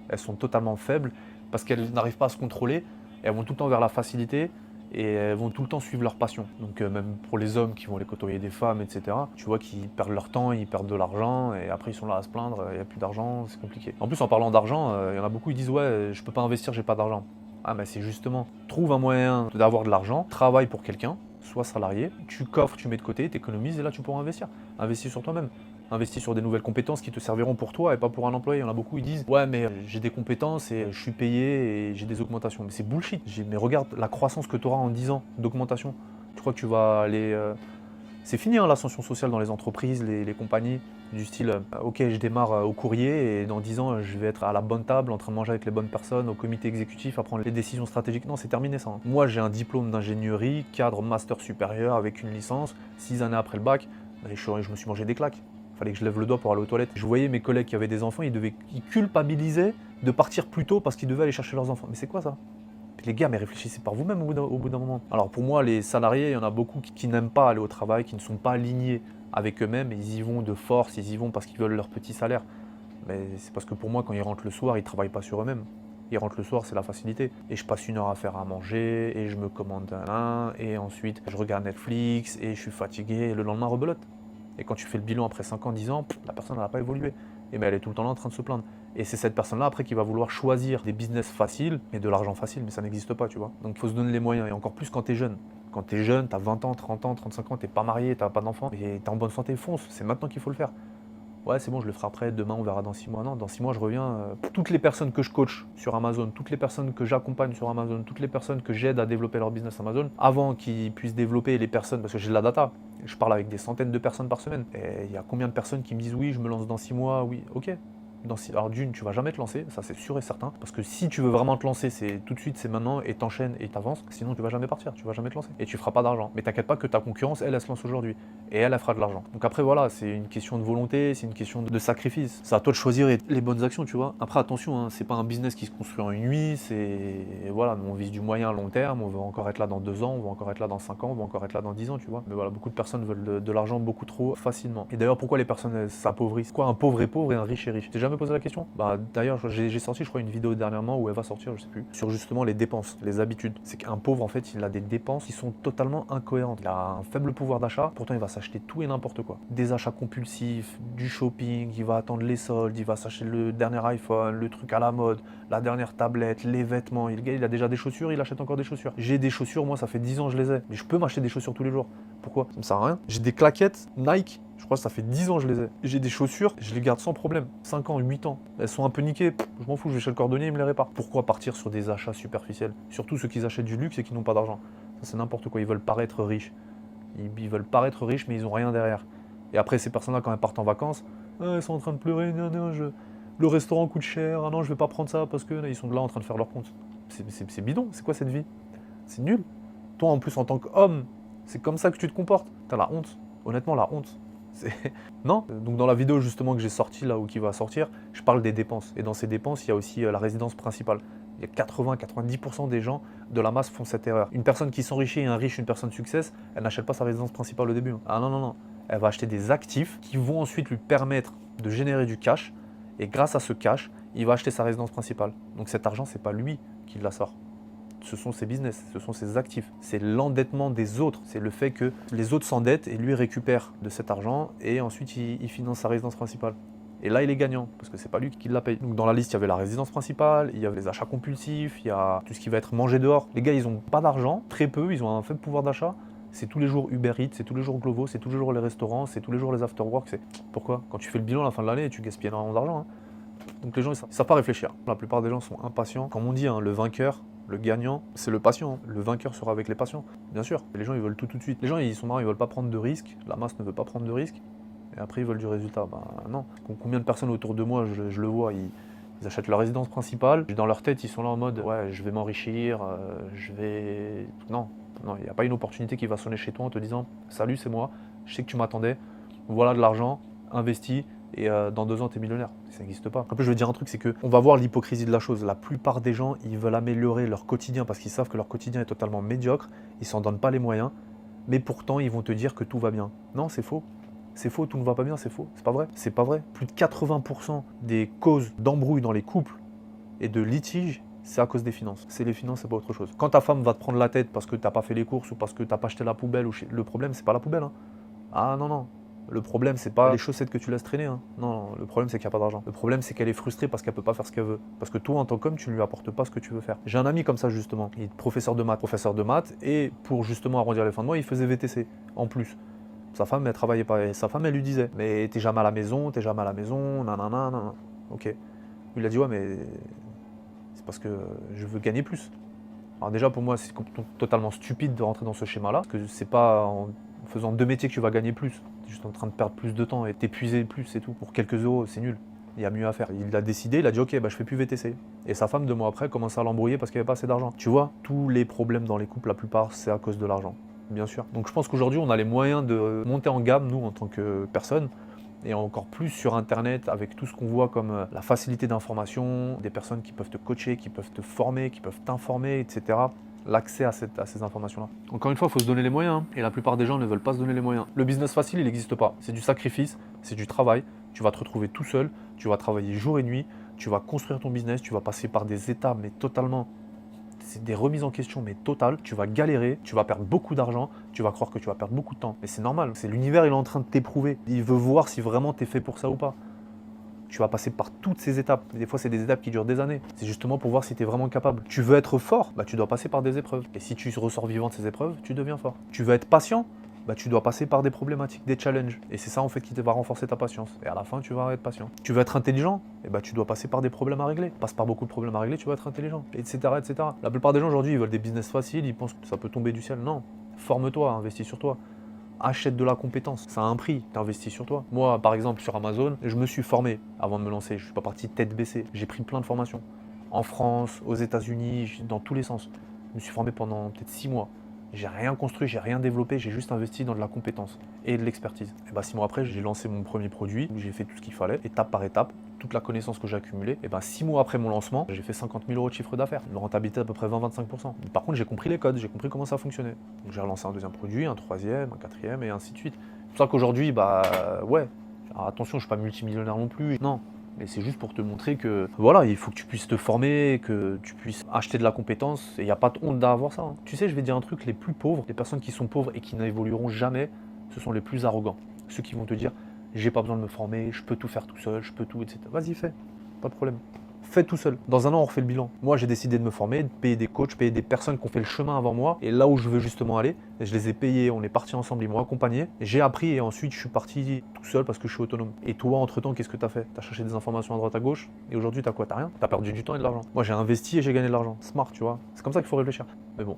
Elles sont totalement faibles parce qu'elles n'arrivent pas à se contrôler et elles vont tout le temps vers la facilité et elles vont tout le temps suivre leur passion. Donc même pour les hommes qui vont aller côtoyer des femmes, etc., tu vois qu'ils perdent leur temps, ils perdent de l'argent et après ils sont là à se plaindre, il n'y a plus d'argent, c'est compliqué. En plus, en parlant d'argent, il y en a beaucoup qui disent ouais, je peux pas investir, j'ai pas d'argent. Ah mais c'est justement, trouve un moyen d'avoir de l'argent, travaille pour quelqu'un, sois salarié, tu coffres, tu mets de côté, tu économises et là tu pourras investir. Investis sur toi-même. Investis sur des nouvelles compétences qui te serviront pour toi et pas pour un employé. Il y en a beaucoup, ils disent ouais mais j'ai des compétences et je suis payé et j'ai des augmentations. Mais c'est bullshit. Mais regarde la croissance que tu auras en 10 ans d'augmentation. Tu crois que tu vas aller... C'est fini hein, l'ascension sociale dans les entreprises, les compagnies, du style ok je démarre au courrier et dans 10 ans je vais être à la bonne table en train de manger avec les bonnes personnes, au comité exécutif, à prendre les décisions stratégiques. Non, c'est terminé ça. Hein. Moi j'ai un diplôme d'ingénierie, cadre master supérieur avec une licence, 6 années après le bac, et je me suis mangé des claques. Fallait que je lève le doigt pour aller aux toilettes. Je voyais mes collègues qui avaient des enfants, ils culpabilisaient de partir plus tôt parce qu'ils devaient aller chercher leurs enfants. Mais c'est quoi ça? Les gars, mais réfléchissez par vous-même au bout d'un moment. Alors pour moi, les salariés, il y en a beaucoup qui n'aiment pas aller au travail, qui ne sont pas alignés avec eux-mêmes, ils y vont de force, ils y vont parce qu'ils veulent leur petit salaire. Mais c'est parce que pour moi, quand ils rentrent le soir, ils ne travaillent pas sur eux-mêmes. Ils rentrent le soir, c'est la facilité. Et je passe 1 heure à faire à manger, et je me commande un, et ensuite je regarde Netflix, et je suis fatigué, et le lendemain, rebelote. Et quand tu fais le bilan après 5 ans, 10 ans, la personne n'a pas évolué. Et mais elle est tout le temps là en train de se plaindre. Et c'est cette personne-là après qui va vouloir choisir des business faciles et de l'argent facile, mais ça n'existe pas, tu vois. Donc il faut se donner les moyens, et encore plus quand tu es jeune. Quand tu es jeune, tu as 20 ans, 30 ans, 35 ans, tu n'es pas marié, tu n'as pas d'enfant, et tu es en bonne santé, fonce, c'est maintenant qu'il faut le faire. Ouais, c'est bon, je le ferai après, demain, on verra dans 6 mois. Non, dans 6 mois, je reviens. Toutes les personnes que je coach sur Amazon, toutes les personnes que j'accompagne sur Amazon, toutes les personnes que j'aide à développer leur business Amazon, avant qu'ils puissent développer les personnes, parce que j'ai de la data, je parle avec des centaines de personnes par semaine. Et il y a combien de personnes qui me disent oui, je me lance dans 6 mois, oui, ok. Alors d'une, tu vas jamais te lancer, ça c'est sûr et certain, parce que si tu veux vraiment te lancer, c'est tout de suite, c'est maintenant, et t'enchaînes et t'avances, sinon tu vas jamais partir, tu vas jamais te lancer, et tu feras pas d'argent. Mais t'inquiète pas que ta concurrence, elle se lance aujourd'hui, et elle fera de l'argent. Donc après voilà, c'est une question de volonté, c'est une question de sacrifice. C'est à toi de choisir les bonnes actions, tu vois. Après attention, hein, c'est pas un business qui se construit en une nuit, c'est voilà, on vise du moyen à long terme, on veut encore être là dans 2 ans, on veut encore être là dans 5 ans, on veut encore être là dans 10 ans, tu vois. Mais voilà, beaucoup de personnes veulent de l'argent beaucoup trop facilement. Et d'ailleurs, pourquoi les personnes s'appauvrissent? Quoi, un pauvre est pauvre et un riche est riche? T'es jamais posé la question? D'ailleurs, j'ai sorti, je crois, une vidéo dernièrement où elle va sortir, je sais plus, sur justement les dépenses, les habitudes. C'est qu'un pauvre, en fait, il a des dépenses qui sont totalement incohérentes. Il a un faible pouvoir d'achat, pourtant il va s'acheter tout et n'importe quoi. Des achats compulsifs, du shopping, il va attendre les soldes, il va s'acheter le dernier iPhone, le truc à la mode, la dernière tablette, les vêtements. Le gars, il a déjà des chaussures, il achète encore des chaussures. J'ai des chaussures, moi, ça fait 10 ans que je les ai. Mais je peux m'acheter des chaussures tous les jours. Pourquoi? Ça me sert à rien. J'ai des claquettes Nike. Je crois que ça fait 10 ans que je les ai. J'ai des chaussures, je les garde sans problème. 5 ans, 8 ans. Elles sont un peu niquées, je m'en fous, je vais chez le cordonnier, il me les répare. Pourquoi partir sur des achats superficiels? Surtout ceux qui achètent du luxe et qui n'ont pas d'argent. Ça c'est n'importe quoi, ils veulent paraître riches. Ils veulent paraître riches mais ils n'ont rien derrière. Et après ces personnes-là quand elles partent en vacances, elles sont en train de pleurer, le restaurant coûte cher, ah non je vais pas prendre ça parce que ils sont là en train de faire leur compte. C'est bidon, c'est quoi cette vie? C'est nul. Toi en plus en tant qu'homme, c'est comme ça que tu te comportes. T'as la honte, honnêtement la honte. Non. Donc dans la vidéo justement que j'ai sortie là ou qui va sortir, je parle des dépenses. Et dans ces dépenses, il y a aussi la résidence principale. Il y a 80-90% des gens de la masse font cette erreur. Une personne qui s'enrichit et un riche, une personne success, elle n'achète pas sa résidence principale au début. Ah non, non, non. Elle va acheter des actifs qui vont ensuite lui permettre de générer du cash. Et grâce à ce cash, il va acheter sa résidence principale. Donc cet argent, c'est pas lui qui la sort. Ce sont ses business, ce sont ses actifs. C'est l'endettement des autres. C'est le fait que les autres s'endettent et lui récupère de cet argent et ensuite il finance sa résidence principale. Et là, il est gagnant parce que c'est pas lui qui la paye. Donc dans la liste, il y avait la résidence principale, il y avait les achats compulsifs, il y a tout ce qui va être mangé dehors. Les gars, ils ont pas d'argent, très peu, ils ont un faible pouvoir d'achat. C'est tous les jours Uber Eats, c'est tous les jours Glovo, c'est tous les jours les restaurants, c'est tous les jours les after-work. Pourquoi? Quand tu fais le bilan à la fin de l'année, tu gaspilles énormément d'argent. Hein. Donc les gens, ils savent pas réfléchir. La plupart des gens sont impatients. Comme on dit, hein, le vainqueur, le gagnant, c'est le patient. Hein. Le vainqueur sera avec les patients. Bien sûr, les gens, ils veulent tout de suite. Les gens, ils sont marrants, ils veulent pas prendre de risques. La masse ne veut pas prendre de risques. Et après, ils veulent du résultat. Bah non. Combien de personnes autour de moi, je le vois, ils achètent leur résidence principale. Dans leur tête, ils sont là en mode, ouais, je vais m'enrichir, je vais... Non, il n'y a pas une opportunité qui va sonner chez toi en te disant, salut, c'est moi, je sais que tu m'attendais, voilà de l'argent, investis, et dans 2 ans, tu es millionnaire. Ça n'existe pas. Un peu, je veux dire un truc, c'est qu'on va voir l'hypocrisie de la chose. La plupart des gens, ils veulent améliorer leur quotidien parce qu'ils savent que leur quotidien est totalement médiocre, ils s'en donnent pas les moyens, mais pourtant, ils vont te dire que tout va bien. Non, c'est faux. C'est faux, tout ne va pas bien, c'est faux. C'est pas vrai. C'est pas vrai. Plus de 80% des causes d'embrouille dans les couples et de litiges, c'est à cause des finances. C'est les finances, c'est pas autre chose. Quand ta femme va te prendre la tête parce que t'as pas fait les courses ou parce que t'as pas acheté la poubelle, le problème, c'est pas la poubelle. Hein. Ah non, non. Le problème, c'est pas les chaussettes que tu laisses traîner. Hein. Non, le problème, c'est qu'il n'y a pas d'argent. Le problème, c'est qu'elle est frustrée parce qu'elle peut pas faire ce qu'elle veut. Parce que toi, en tant qu'homme, tu ne lui apportes pas ce que tu veux faire. J'ai un ami comme ça, justement. Il est professeur de maths. Et pour justement arrondir les fins de mois, il faisait VTC en plus. Sa femme, elle travaillait pas. Et sa femme, elle lui disait, mais t'es jamais à la maison, nanana, nanana. Ok. Il a dit, ouais, mais c'est parce que je veux gagner plus. Alors déjà, pour moi, c'est totalement stupide de rentrer dans ce schéma-là, parce que c'est pas en faisant 2 métiers que tu vas gagner plus. Tu es juste en train de perdre plus de temps et t'épuiser plus, c'est tout. Pour quelques euros, c'est nul. Il y a mieux à faire. Il a décidé, il a dit, ok, bah, je fais plus VTC. Et sa femme, 2 mois après, commence à l'embrouiller parce qu'il n'y avait pas assez d'argent. Tu vois, tous les problèmes dans les couples, la plupart, c'est à cause de l'argent. Bien sûr. Donc je pense qu'aujourd'hui, on a les moyens de monter en gamme, nous, en tant que personne, et encore plus sur Internet, avec tout ce qu'on voit comme la facilité d'information, des personnes qui peuvent te coacher, qui peuvent te former, qui peuvent t'informer, etc. L'accès à ces informations-là. Encore une fois, il faut se donner les moyens, hein, et la plupart des gens ne veulent pas se donner les moyens. Le business facile, il n'existe pas. C'est du sacrifice, c'est du travail, tu vas te retrouver tout seul, tu vas travailler jour et nuit, tu vas construire ton business, tu vas passer par des étapes, mais totalement... C'est des remises en question, mais totales. Tu vas galérer, tu vas perdre beaucoup d'argent, tu vas croire que tu vas perdre beaucoup de temps. Mais c'est normal, c'est l'univers, il est en train de t'éprouver. Il veut voir si vraiment tu es fait pour ça ou pas. Tu vas passer par toutes ces étapes. Des fois, c'est des étapes qui durent des années. C'est justement pour voir si tu es vraiment capable. Tu veux être fort, bah, tu dois passer par des épreuves. Et si tu ressors vivant de ces épreuves, tu deviens fort. Tu veux être patient, bah, tu dois passer par des problématiques, des challenges. Et c'est ça en fait qui te va renforcer ta patience. Et à la fin, tu vas être patient. Tu veux être intelligent, et bah, tu dois passer par des problèmes à régler. Passe par beaucoup de problèmes à régler, tu vas être intelligent, etc., etc. La plupart des gens aujourd'hui, ils veulent des business faciles, ils pensent que ça peut tomber du ciel. Non, forme-toi, investis sur toi. Achète de la compétence, ça a un prix, t'investis sur toi. Moi, par exemple, sur Amazon, je me suis formé avant de me lancer. Je suis pas parti tête baissée. J'ai pris plein de formations. En France, aux États-Unis, dans tous les sens. Je me suis formé pendant peut-être 6 mois. J'ai rien construit, j'ai rien développé, j'ai juste investi dans de la compétence et de l'expertise. Et bah 6 mois après, j'ai lancé mon premier produit, où j'ai fait tout ce qu'il fallait, étape par étape, toute la connaissance que j'ai accumulée. Et bah 6 mois après mon lancement, j'ai fait 50 000 € de chiffre d'affaires, une rentabilité à peu près 20-25%. Par contre, j'ai compris les codes, j'ai compris comment ça fonctionnait. Donc j'ai relancé un deuxième produit, un troisième, un quatrième et ainsi de suite. C'est pour ça qu'aujourd'hui, bah ouais, alors attention, je suis pas multimillionnaire non plus, non. Et c'est juste pour te montrer que voilà, il faut que tu puisses te former, que tu puisses acheter de la compétence. Et il n'y a pas de honte d'avoir ça. Hein. Tu sais, je vais dire un truc, les plus pauvres, les personnes qui sont pauvres et qui n'évolueront jamais, ce sont les plus arrogants. Ceux qui vont te dire, j'ai pas besoin de me former, je peux tout faire tout seul, je peux tout, etc. Vas-y, fais, pas de problème. Fais tout seul. Dans un an, on refait le bilan. Moi, j'ai décidé de me former, de payer des coachs, payer des personnes qui ont fait le chemin avant moi. Et là où je veux justement aller, je les ai payés, on est partis ensemble, ils m'ont accompagné. J'ai appris et ensuite, je suis parti tout seul parce que je suis autonome. Et toi, entre-temps, qu'est-ce que tu as fait? Tu as cherché des informations à droite à gauche. Et aujourd'hui, tu as quoi? Tu rien. Tu as perdu du temps et de l'argent. Moi, j'ai investi et j'ai gagné de l'argent. Smart, tu vois. C'est comme ça qu'il faut réfléchir. Mais bon,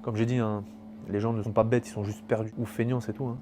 comme j'ai dit, hein, les gens ne sont pas bêtes, ils sont juste perdus. Ou feignants, c'est tout. Hein.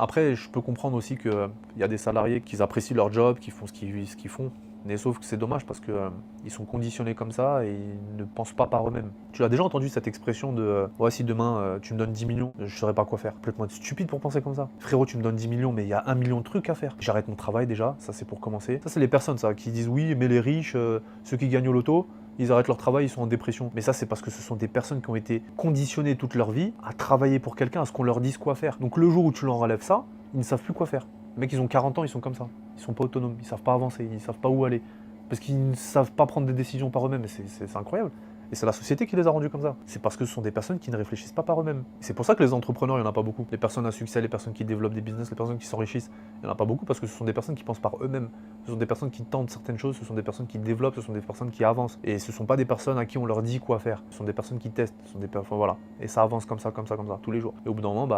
Après, je peux comprendre aussi qu'il y a des salariés qui apprécient leur job, qui font ce qu'ils font. Mais sauf que c'est dommage parce qu'ils sont conditionnés comme ça et ils ne pensent pas par eux-mêmes. Tu as déjà entendu cette expression de ouais, si demain tu me donnes 10 millions, je ne saurais pas quoi faire. Complètement stupide pour penser comme ça. Frérot, tu me donnes 10 millions, mais il y a 1 million de trucs à faire. J'arrête mon travail déjà, ça c'est pour commencer. Ça, c'est les personnes ça, qui disent oui, mais les riches, ceux qui gagnent au loto, ils arrêtent leur travail, ils sont en dépression. Mais ça, c'est parce que ce sont des personnes qui ont été conditionnées toute leur vie à travailler pour quelqu'un, à ce qu'on leur dise quoi faire. Donc le jour où tu leur enlèves ça, ils ne savent plus quoi faire. Les mecs, ils ont 40 ans, ils sont comme ça. Ils sont pas autonomes, ils savent pas avancer, ils savent pas où aller. Parce qu'ils ne savent pas prendre des décisions par eux-mêmes. C'est incroyable. Et c'est la société qui les a rendus comme ça. C'est parce que ce sont des personnes qui ne réfléchissent pas par eux-mêmes. C'est pour ça que les entrepreneurs, il n'y en a pas beaucoup. Les personnes à succès, les personnes qui développent des business, les personnes qui s'enrichissent, il n'y en a pas beaucoup parce que ce sont des personnes qui pensent par eux-mêmes. Ce sont des personnes qui tentent certaines choses, ce sont des personnes qui développent, ce sont des personnes qui avancent. Et ce ne sont pas des personnes à qui on leur dit quoi faire. Ce sont des personnes qui testent, ce sont des personnes, voilà. Et ça avance comme ça, tous les jours. Et au bout d'un moment,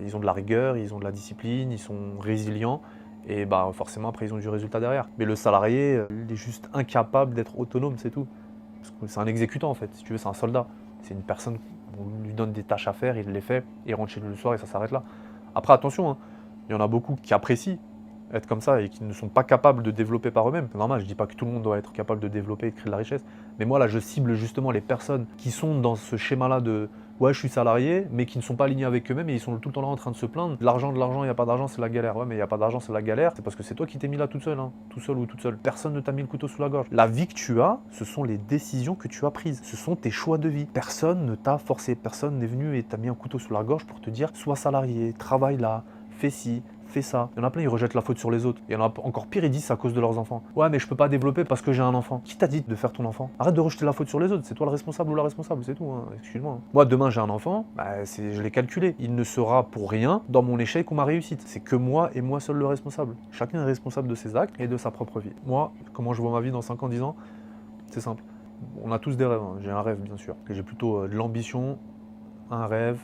ils ont de la rigueur, ils ont de la discipline, ils sont résilients. Et forcément, après, ils ont du résultat derrière. Mais le salarié, il est juste incapable d'être autonome, c'est tout. C'est un exécutant en fait, si tu veux, c'est un soldat. C'est une personne, on lui donne des tâches à faire, il les fait, il rentre chez lui le soir et ça s'arrête là. Après attention, hein, il y en a beaucoup qui apprécient être comme ça et qui ne sont pas capables de développer par eux-mêmes. C'est normal, je ne dis pas que tout le monde doit être capable de développer et de créer de la richesse. Mais moi là, je cible justement les personnes qui sont dans ce schéma-là de ouais, je suis salarié, mais qui ne sont pas alignés avec eux-mêmes et ils sont tout le temps là en train de se plaindre. De l'argent, il n'y a pas d'argent, c'est la galère. Ouais, mais il n'y a pas d'argent, c'est la galère. C'est parce que c'est toi qui t'es mis là tout seul, hein, tout seul ou toute seule. Personne ne t'a mis le couteau sous la gorge. La vie que tu as, ce sont les décisions que tu as prises. Ce sont tes choix de vie. Personne ne t'a forcé. Personne n'est venu et t'a mis un couteau sous la gorge pour te dire sois salarié, travaille là, fais ci. Fais ça. Il y en a plein, ils rejettent la faute sur les autres. Il y en a encore pire, ils disent c'est à cause de leurs enfants. Ouais, mais je peux pas développer parce que j'ai un enfant. Qui t'a dit de faire ton enfant? Arrête de rejeter la faute sur les autres. C'est toi le responsable ou la responsable, c'est tout. Hein. Excuse-moi. Hein. Moi, demain, j'ai un enfant. Je l'ai calculé. Il ne sera pour rien dans mon échec ou ma réussite. C'est que moi et moi seul le responsable. Chacun est responsable de ses actes et de sa propre vie. Moi, comment je vois ma vie dans 5 ans, 10 ans? C'est simple. On a tous des rêves. Hein. J'ai un rêve, bien sûr. J'ai plutôt de l'ambition, un rêve,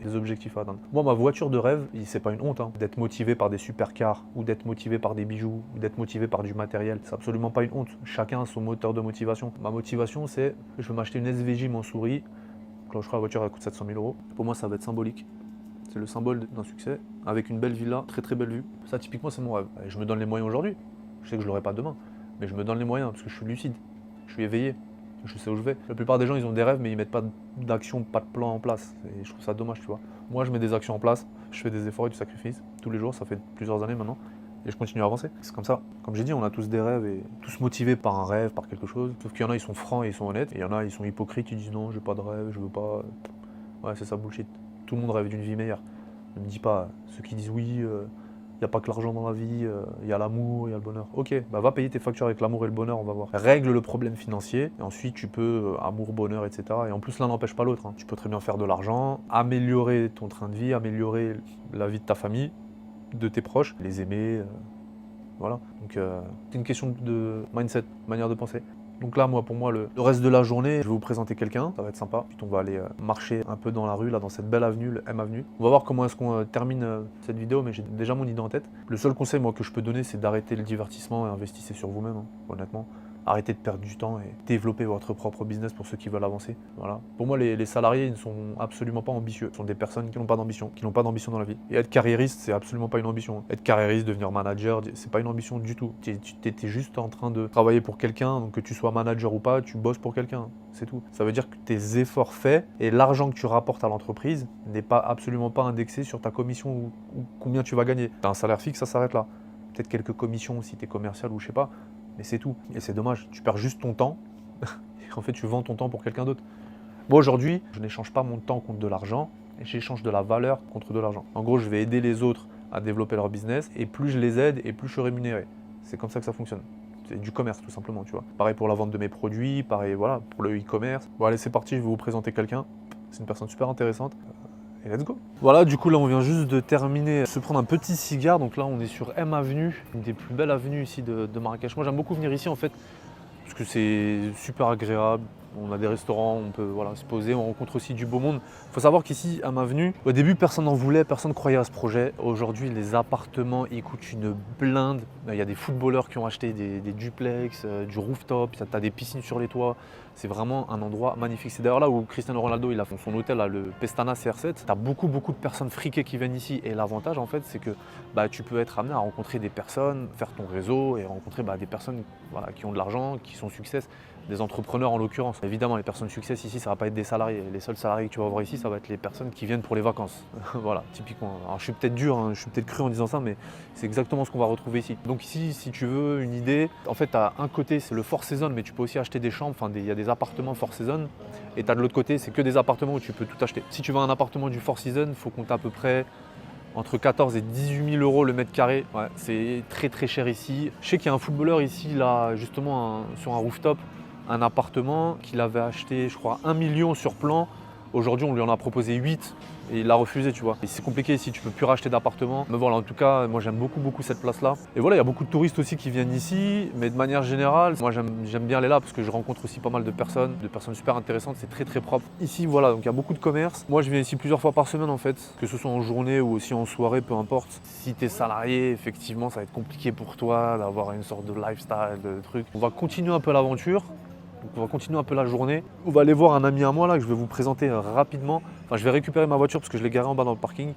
des objectifs à atteindre. Moi, ma voiture de rêve, c'est pas une honte, hein, d'être motivé par des supercars, ou d'être motivé par des bijoux, ou d'être motivé par du matériel. C'est absolument pas une honte. Chacun a son moteur de motivation. Ma motivation, c'est je veux m'acheter une SVJ Mansouri. Quand je ferai la voiture, elle coûte 700 000 €. Pour moi, ça va être symbolique. C'est le symbole d'un succès, avec une belle villa, très très belle vue. Ça, typiquement, c'est mon rêve. Et je me donne les moyens aujourd'hui. Je sais que je l'aurai pas demain, mais je me donne les moyens parce que je suis lucide, je suis éveillé. Je sais où je vais. La plupart des gens, ils ont des rêves, mais ils mettent pas d'action, pas de plan en place. Et je trouve ça dommage, tu vois. Moi, je mets des actions en place, je fais des efforts et du sacrifice tous les jours. Ça fait plusieurs années maintenant. Et je continue à avancer. C'est comme ça. Comme j'ai dit, on a tous des rêves et tous motivés par un rêve, par quelque chose. Sauf qu'il y en a, ils sont francs et ils sont honnêtes. Et il y en a, ils sont hypocrites, ils disent non, j'ai pas de rêve, je veux pas. Ouais, c'est ça, bullshit. Tout le monde rêve d'une vie meilleure. Ne me dis pas, ceux qui disent oui, il n'y a pas que l'argent dans la vie, il y a l'amour, il y a le bonheur. Ok, va payer tes factures avec l'amour et le bonheur, on va voir. Règle le problème financier, et ensuite tu peux, amour, bonheur, etc. Et en plus, l'un n'empêche pas l'autre. Hein. Tu peux très bien faire de l'argent, améliorer ton train de vie, améliorer la vie de ta famille, de tes proches, les aimer, voilà. Donc c'est une question de mindset, manière de penser. Donc là, pour moi, le reste de la journée, je vais vous présenter quelqu'un, ça va être sympa. Puis on va aller marcher un peu dans la rue, là, dans cette belle avenue, le M Avenue. On va voir comment est-ce qu'on termine cette vidéo, mais j'ai déjà mon idée en tête. Le seul conseil, moi, que je peux donner, c'est d'arrêter le divertissement et investissez sur vous-même, hein, honnêtement. Arrêtez de perdre du temps et développez votre propre business pour ceux qui veulent avancer. Voilà. Pour moi, les salariés, ils ne sont absolument pas ambitieux. Ce sont des personnes qui n'ont pas d'ambition, dans la vie. Et être carriériste, c'est absolument pas une ambition. Être carriériste, devenir manager, c'est pas une ambition du tout. Tu es juste en train de travailler pour quelqu'un, donc que tu sois manager ou pas, tu bosses pour quelqu'un. C'est tout. Ça veut dire que tes efforts faits et l'argent que tu rapportes à l'entreprise n'est absolument pas indexé sur ta commission ou combien tu vas gagner. Tu as un salaire fixe, ça s'arrête là. Peut-être quelques commissions si tu es commercial ou je sais pas. Mais c'est tout. Et c'est dommage, tu perds juste ton temps. Et en fait, tu vends ton temps pour quelqu'un d'autre. Moi, aujourd'hui, je n'échange pas mon temps contre de l'argent, et j'échange de la valeur contre de l'argent. En gros, je vais aider les autres à développer leur business, et plus je les aide, et plus je suis rémunéré. C'est comme ça que ça fonctionne. C'est du commerce, tout simplement, tu vois. Pareil pour la vente de mes produits, pareil, voilà, pour le e-commerce. Bon, allez, c'est parti, je vais vous présenter quelqu'un. C'est une personne super intéressante. Et let's go. Voilà, du coup là on vient juste de terminer, se prendre un petit cigare. Donc là on est sur M Avenue, une des plus belles avenues ici de Marrakech. Moi j'aime beaucoup venir ici en fait, parce que c'est super agréable. On a des restaurants, on peut se poser, on rencontre aussi du beau monde. Il faut savoir qu'ici, à Avenue, au début personne n'en voulait, personne ne croyait à ce projet. Aujourd'hui les appartements ils coûtent une blinde. Il y a des footballeurs qui ont acheté des duplex, du rooftop, tu as des piscines sur les toits. C'est vraiment un endroit magnifique. C'est d'ailleurs là où Cristiano Ronaldo il a fait son hôtel, là, le Pestana CR7. Tu as beaucoup de personnes friquées qui viennent ici. Et l'avantage en fait c'est que tu peux être amené à rencontrer des personnes, faire ton réseau et rencontrer des personnes qui ont de l'argent, qui sont success. Des entrepreneurs en l'occurrence. Évidemment, les personnes success ici, ça va pas être des salariés. Les seuls salariés que tu vas voir ici, ça va être les personnes qui viennent pour les vacances. Voilà, typiquement. Alors je suis peut-être dur, hein, je suis peut-être cru en disant ça, mais c'est exactement ce qu'on va retrouver ici. Donc ici, si tu veux une idée, en fait, tu as un côté, c'est le Four Seasons, mais tu peux aussi acheter des chambres. Enfin, il y a des appartements Four Seasons. Et tu as de l'autre côté, c'est que des appartements où tu peux tout acheter. Si tu veux un appartement du Four Seasons, il faut compter à peu près entre 14 et 18 000 € le mètre carré. Ouais, c'est très très cher ici. Je sais qu'il y a un footballeur ici, là, justement, sur un rooftop. un appartement qu'il avait acheté, je crois, 1 million sur plan. Aujourd'hui, on lui en a proposé 8 et il a refusé, tu vois. Et c'est compliqué ici, tu peux plus racheter d'appartement. Mais voilà, en tout cas, moi j'aime beaucoup cette place-là. Et voilà, il y a beaucoup de touristes aussi qui viennent ici, mais de manière générale, moi j'aime bien aller là parce que je rencontre aussi pas mal de personnes super intéressantes. C'est très propre. Ici, voilà, donc il y a beaucoup de commerce. Moi, je viens ici plusieurs fois par semaine en fait, que ce soit en journée ou aussi en soirée, peu importe. Si tu es salarié, effectivement, ça va être compliqué pour toi d'avoir une sorte de lifestyle, de truc. On va continuer un peu l'aventure. Donc on va continuer un peu la journée. On va aller voir un ami à moi là que je vais vous présenter rapidement. Enfin, je vais récupérer ma voiture parce que je l'ai garée en bas dans le parking.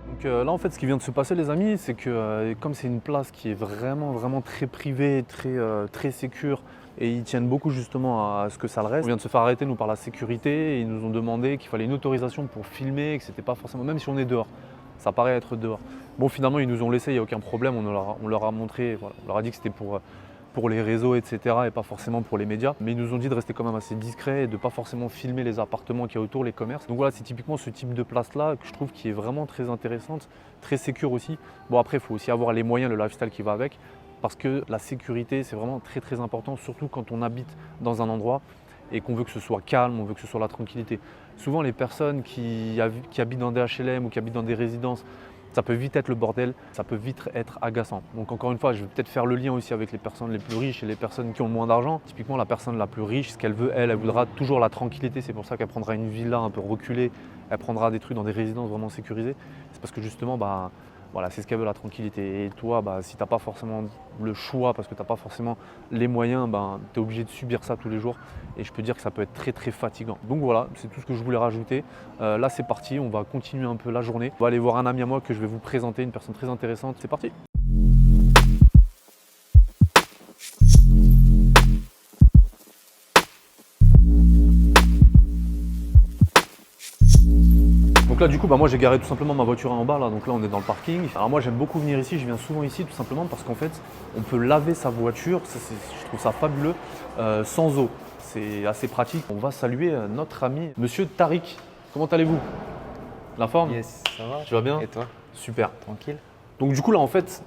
Donc là en fait ce qui vient de se passer les amis, c'est que comme c'est une place qui est vraiment très privée, très sécure, et ils tiennent beaucoup justement à ce que ça le reste. On vient de se faire arrêter nous par la sécurité et ils nous ont demandé qu'il fallait une autorisation pour filmer, que c'était pas forcément, même si on est dehors, ça paraît être dehors. Bon finalement ils nous ont laissé, il n'y a aucun problème, on leur a montré, voilà, on leur a dit que c'était pour les réseaux etc. et pas forcément pour les médias. Mais ils nous ont dit de rester quand même assez discret et de ne pas forcément filmer les appartements qu'il y a autour, les commerces. Donc voilà, c'est typiquement ce type de place là que je trouve qui est vraiment très intéressante, très sécure aussi. Bon après il faut aussi avoir les moyens, le lifestyle qui va avec. Parce que la sécurité, c'est vraiment très important, surtout quand on habite dans un endroit et qu'on veut que ce soit calme, on veut que ce soit la tranquillité. Souvent, les personnes qui habitent dans des HLM ou qui habitent dans des résidences, ça peut vite être le bordel, ça peut vite être agaçant. Donc encore une fois, je vais peut-être faire le lien aussi avec les personnes les plus riches et les personnes qui ont le moins d'argent. Typiquement, la personne la plus riche, ce qu'elle veut, elle voudra toujours la tranquillité. C'est pour ça qu'elle prendra une villa un peu reculée, elle prendra des trucs dans des résidences vraiment sécurisées. C'est parce que justement, voilà, c'est ce qu'elle veut, la tranquillité. Et toi, si tu n'as pas forcément le choix, parce que tu n'as pas forcément les moyens, tu es obligé de subir ça tous les jours. Et je peux dire que ça peut être très fatigant. Donc voilà, c'est tout ce que je voulais rajouter. Là, c'est parti, on va continuer un peu la journée. On va aller voir un ami à moi que je vais vous présenter, une personne très intéressante. C'est parti. Donc là du coup moi j'ai garé tout simplement ma voiture en bas là, donc là on est dans le parking. Alors moi j'aime beaucoup venir ici, je viens souvent ici tout simplement parce qu'en fait on peut laver sa voiture, je trouve ça fabuleux, sans eau. C'est assez pratique. On va saluer notre ami Monsieur Tariq. Comment allez-vous? La forme?
Yes, ça va.
Tu vas bien?
Et toi?
Super.
Tranquille?
Donc du coup là en fait,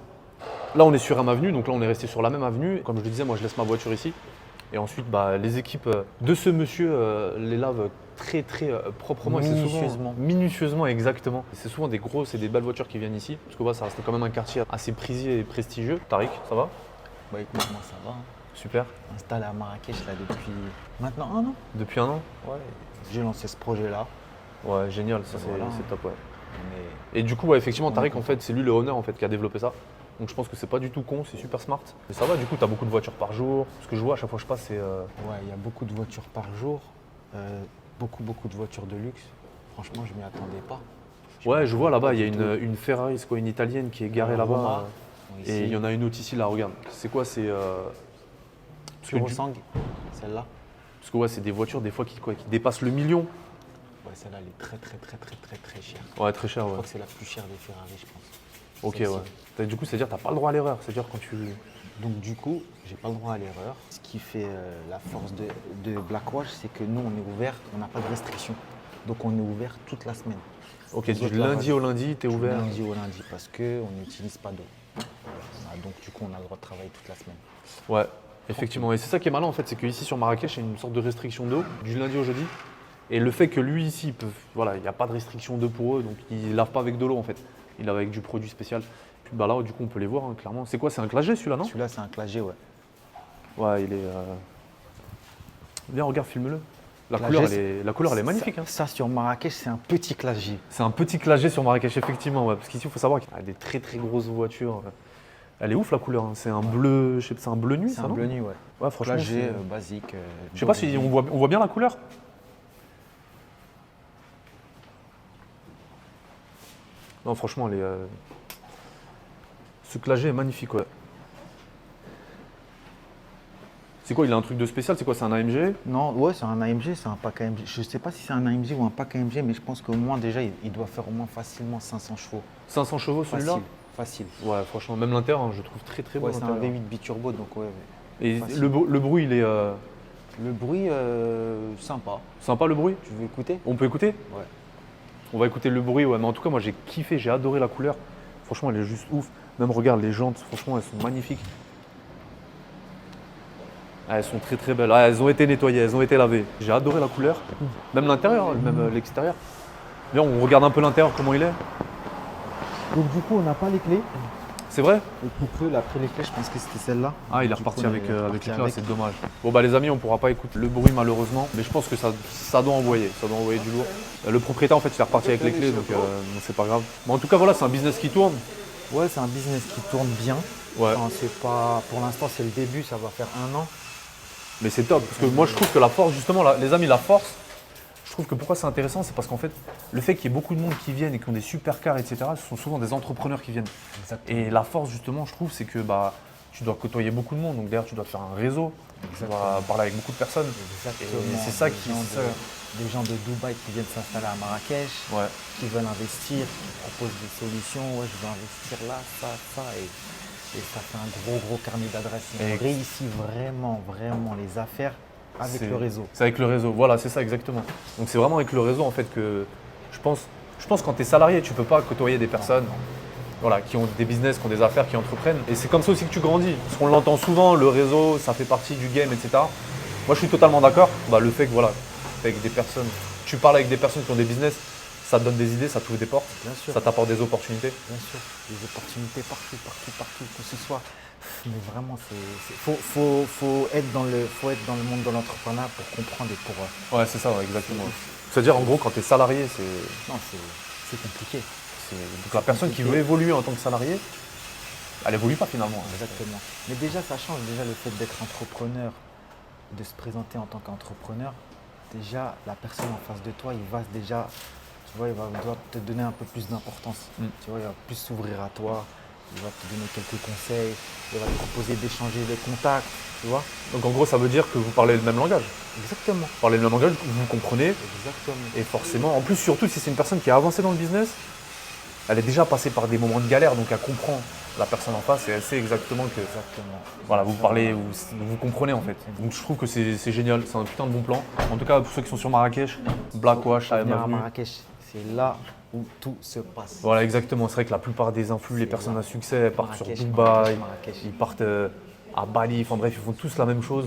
là on est sur M avenue, donc là on est resté sur la même avenue. Comme je le disais, moi je laisse ma voiture ici. Et ensuite, les équipes de ce monsieur les lavent très proprement.
Minutieusement.
Minutieusement, exactement. C'est souvent des grosses et des belles voitures qui viennent ici. Parce que ça reste quand même un quartier assez prisé et prestigieux. Tariq, ça va?
Bah écoute, moi ça va.
Super.
Installé à Marrakech là depuis maintenant 1 an.
Depuis 1 an?
Ouais. J'ai lancé ce projet là.
Ouais, génial, ça
Voilà.
c'est top, ouais.
Mais
Et du coup, ouais, effectivement, Tariq, en fait, c'est lui le owner en fait, qui a développé ça. Donc je pense que c'est pas du tout con, c'est super smart. Et ça va, du coup, tu as beaucoup de voitures par jour. Ce que je vois à chaque fois que je passe, c'est.
ouais, il y a beaucoup de voitures par jour. Beaucoup de voitures de luxe. Franchement, je m'y attendais pas.
Ouais, je vois là-bas, il y a
du tout.
une Ferrari, c'est quoi, une italienne qui est garée là-bas.
Roma, ici.
Et il y en a une autre ici, là, regarde. C'est quoi? C'est.
Purosang, celle-là.
Parce que ouais, c'est des voitures des fois qui dépassent le million.
Ouais, celle-là, elle est très chère.
Ouais, très cher,
Je
ouais.
crois que c'est la plus chère des Ferrari, je pense.
Ok,
Celle-ci.
ouais. Du coup, c'est-à-dire que tu n'as pas le droit à l'erreur. C'est-à-dire quand tu.
Donc du coup, j'ai pas le droit à l'erreur. Ce qui fait la force de Blackwatch, c'est que nous, on est ouvert, on n'a pas de restrictions. Donc on est ouvert toute la semaine.
Ok,
Les
du
autres
lundi
lavages,
au lundi, tu es
du
ouvert.
lundi au lundi, parce qu'on n'utilise pas d'eau. Donc du coup, on a le droit de travailler toute la semaine.
Ouais, effectivement. Et c'est ça qui est malin en fait, c'est qu'ici sur Marrakech, il y a une sorte de restriction d'eau du lundi au jeudi. Et le fait que lui ici, voilà, il n'y a pas de restriction d'eau pour eux, donc ils lavent pas avec de l'eau en fait. Ils lavent avec du produit spécial. Puis là, du coup, on peut les voir hein, clairement. C'est quoi? C'est un classe G celui-là, non?
Celui-là, c'est un classe G, ouais.
Ouais, il est. Viens, regarde, filme-le. La
Classe
couleur,
G,
elle est magnifique. Hein.
Ça, sur Marrakech, c'est un petit classe G.
C'est un petit classe G sur Marrakech, effectivement. Ouais, parce qu'ici, il faut savoir qu'il y a des très grosses voitures. Elle est ouf la couleur. Hein. C'est un bleu, je sais pas, c'est un bleu nuit,
C'est
ça,
un
non?
bleu nuit, ouais.
Ouais, franchement.
Classe G,
c'est-
basique.
Je sais pas si on voit bien la couleur. Non, franchement, elle est. Ce classe G est magnifique, ouais. C'est quoi? Il a un truc de spécial? C'est quoi? C'est un AMG?
Non, ouais, c'est un AMG, c'est un pack AMG. Je sais pas si c'est un AMG ou un pack AMG, mais je pense qu'au moins, déjà, il doit faire au moins facilement 500 chevaux.
500 chevaux celui-là?
Facile.
Ouais, franchement, même l'intérieur, hein, je trouve très beau.
Ouais, c'est un
l'intérieur.
V8 biturbo, donc ouais.
Et
facile.
le bruit, il est.
Le bruit, sympa.
Sympa le bruit?
Tu veux écouter?
On peut écouter?
Ouais.
On va écouter le bruit, ouais. Mais en tout cas, moi j'ai kiffé, j'ai adoré la couleur. Franchement, elle est juste ouf. Même regarde les jantes, franchement elles sont magnifiques. Elles sont très très belles. Elles ont été nettoyées, elles ont été lavées. J'ai adoré la couleur, même l'intérieur, même l'extérieur. Viens, on regarde un peu l'intérieur, comment il est.
Donc du coup, on n'a pas les clés.
C'est vrai?
Le couple, après les clés, je pense que c'était celle-là.
Ah, il est
Du
reparti
coup, on
avec
est
les
reparti
clés,
avec.
c'est dommage. Bon bah les amis, on pourra pas écouter le bruit malheureusement, mais je pense que ça doit envoyer du lourd. Le propriétaire en fait il est reparti avec les clés, donc c'est pas grave. Mais en tout cas voilà, c'est un business qui tourne.
Ouais, c'est un business qui tourne bien.
Ouais.
Enfin, c'est pas, pour l'instant, c'est le début, ça va faire 1 an.
Mais c'est top, parce que moi je trouve que la force, justement, les amis, la force, je trouve que pourquoi c'est intéressant, c'est parce qu'en fait, le fait qu'il y ait beaucoup de monde qui viennent et qui ont des supercars, etc., ce sont souvent des entrepreneurs qui viennent.
Exactement.
Et la force, justement, je trouve, c'est que bah, tu dois côtoyer beaucoup de monde, donc d'ailleurs tu dois faire un réseau, tu dois parler avec beaucoup de personnes.
Exactement.
Et c'est ça
Des
qui.
gens des gens de Dubaï qui viennent s'installer à Marrakech,
Ouais.
qui veulent investir, qui proposent des solutions. Ouais, je veux investir là, ça. Et ça fait un gros carnet d'adresses.
Et-
On réussit vraiment les affaires avec le réseau.
C'est avec le réseau, voilà, c'est ça exactement. Donc c'est vraiment avec le réseau en fait que je pense quand tu es salarié, tu peux pas côtoyer des personnes voilà, qui ont des business, qui ont des affaires, qui entreprennent. Et c'est comme ça aussi que tu grandis. Parce qu'on l'entend souvent, le réseau, ça fait partie du game, etc. Moi je suis totalement d'accord. Bah, le fait que voilà, avec des personnes, tu parles avec des personnes qui ont des business, ça te donne des idées, ça t'ouvre des portes,
Bien sûr.
ça t'apporte des opportunités.
Bien sûr, des opportunités partout, que ce soit. Mais vraiment, faut être dans le monde de l'entrepreneuriat pour comprendre et pour.
Ouais, c'est ça, ouais, exactement. C'est-à-dire en gros, quand tu es salarié, c'est.
Non, c'est compliqué.
Donc la personne qui veut évoluer en tant que salarié, elle évolue pas finalement.
Exactement. Mais déjà, ça change. Déjà, le fait d'être entrepreneur, de se présenter en tant qu'entrepreneur, déjà, la personne en face de toi, il va déjà, tu vois, il va devoir te donner un peu plus d'importance. Tu vois, il va plus s'ouvrir à toi, il va te donner quelques conseils, il va te proposer d'échanger des contacts, tu vois.
Donc en gros, ça veut dire que vous parlez le même langage.
Exactement.
Vous parlez le même langage, vous vous comprenez.
Exactement.
Et forcément, en plus, surtout si c'est une personne qui a avancé dans le business, elle est déjà passée par des moments de galère, donc elle comprend la personne en face et elle sait exactement que voilà, vous parlez, vous comprenez en fait. Donc je trouve que c'est génial, c'est un putain de bon plan. En tout cas, pour ceux qui sont sur Marrakech, Blackwash,
Venir à
Avenue.
Marrakech, c'est là où tout se passe.
Voilà, exactement. C'est vrai que la plupart des influx, les personnes à succès, elles partent sur
Marrakech,
Dubaï,
Marrakech.
ils partent à Bali, enfin bref, ils font tous la même chose.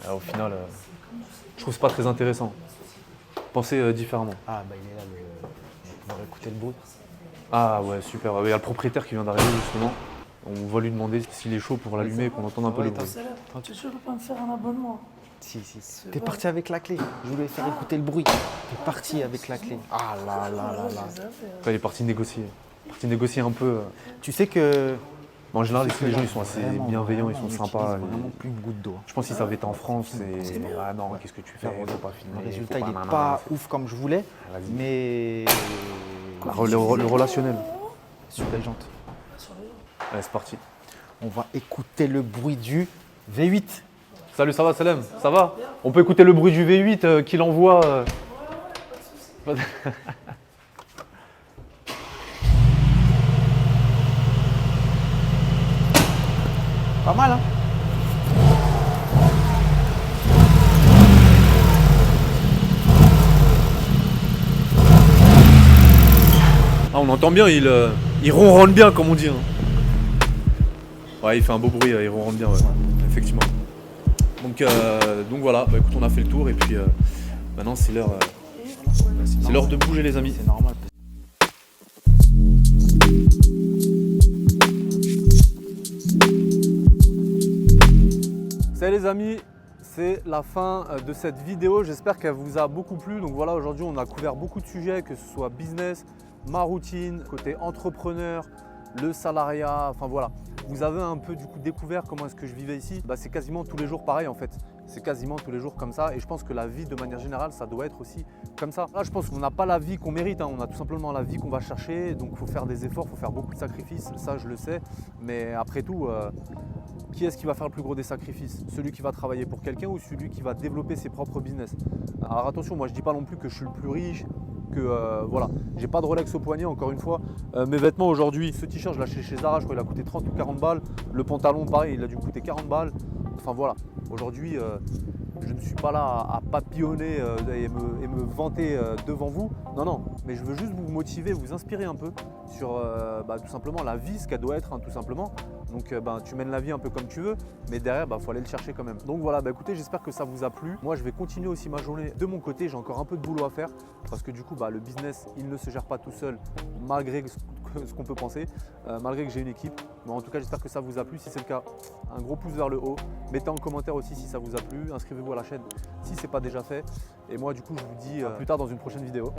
Et au final, je trouve que c'est pas très intéressant. Pensez différemment.
Ah, bah il est là, on va pouvoir écouter le bruit.
Ah ouais, super. Il y a le propriétaire qui vient d'arriver justement. On va lui demander s'il est chaud pour l'allumer et qu'on entende un peu le bruit.
Tu ne veux pas me faire un abonnement?
Si. T'es parti avec la clé. Je voulais faire écouter le bruit. T'es parti avec la clé. Ah là.
Il est parti négocier. Un peu.
Tu sais que.
En général, les gens ils sont assez
Vraiment,
bienveillants, ils
vraiment,
sont
on
sympas.
utilise vraiment plus une goutte d'eau.
Je pense que si ça avait été en France, c'est. Ah non, qu'est-ce que tu fais? Faut pas filmer.
Le résultat,
faut
il n'est
nanana,
pas
faut-
ouf comme je voulais,
Vas-y.
mais.
Le relationnel.
Sur les jantes.
Allez, c'est parti.
On va écouter le bruit du V8.
Salut, ça va, Salem? Ça va? On peut écouter le bruit du V8 qu'il envoie.
Pas mal, hein?
Ah, on entend bien, il ronronne bien, comme on dit. Hein. Ouais, il fait un beau bruit, il ronronne bien, ouais. Effectivement. Donc voilà, bah, écoute, on a fait le tour et puis maintenant c'est l'heure de bouger, les amis.
C'est normal.
Salut les amis, c'est la fin de cette vidéo. J'espère qu'elle vous a beaucoup plu. Donc voilà, aujourd'hui on a couvert beaucoup de sujets, que ce soit business, ma routine, côté entrepreneur, le salariat, enfin voilà. Vous avez un peu du coup découvert comment est-ce que je vivais ici. Bah, c'est quasiment tous les jours pareil en fait. C'est quasiment tous les jours comme ça et je pense que la vie de manière générale ça doit être aussi comme ça. Là je pense qu'on n'a pas la vie qu'on mérite, hein. On a tout simplement la vie qu'on va chercher, donc il faut faire des efforts, il faut faire beaucoup de sacrifices, ça je le sais. Mais après tout, qui est-ce qui va faire le plus gros des sacrifices? Celui qui va travailler pour quelqu'un ou celui qui va développer ses propres business? Alors attention, moi je dis pas non plus que je suis le plus riche, que voilà, j'ai pas de Rolex au poignet encore une fois. Mes vêtements aujourd'hui, ce t-shirt je l'ai acheté chez Zara, je crois qu'il a coûté 30 ou 40 balles. Le pantalon pareil, il a dû coûter 40 balles. Enfin voilà, aujourd'hui, je ne suis pas là à papillonner et me vanter devant vous. Non, non, mais je veux juste vous motiver, vous inspirer un peu sur tout simplement la vie, ce qu'elle doit être, hein, tout simplement. Donc tu mènes la vie un peu comme tu veux, mais derrière, faut aller le chercher quand même. Donc voilà, écoutez, j'espère que ça vous a plu. Moi, je vais continuer aussi ma journée de mon côté. J'ai encore un peu de boulot à faire parce que du coup, le business, il ne se gère pas tout seul, malgré ce qu'on peut penser, malgré que j'ai une équipe. Mais en tout cas, j'espère que ça vous a plu. Si c'est le cas, un gros pouce vers le haut. Mettez en commentaire aussi si ça vous a plu. Inscrivez-vous à la chaîne si ce n'est pas déjà fait. Et moi, du coup, je vous dis à plus tard dans une prochaine vidéo.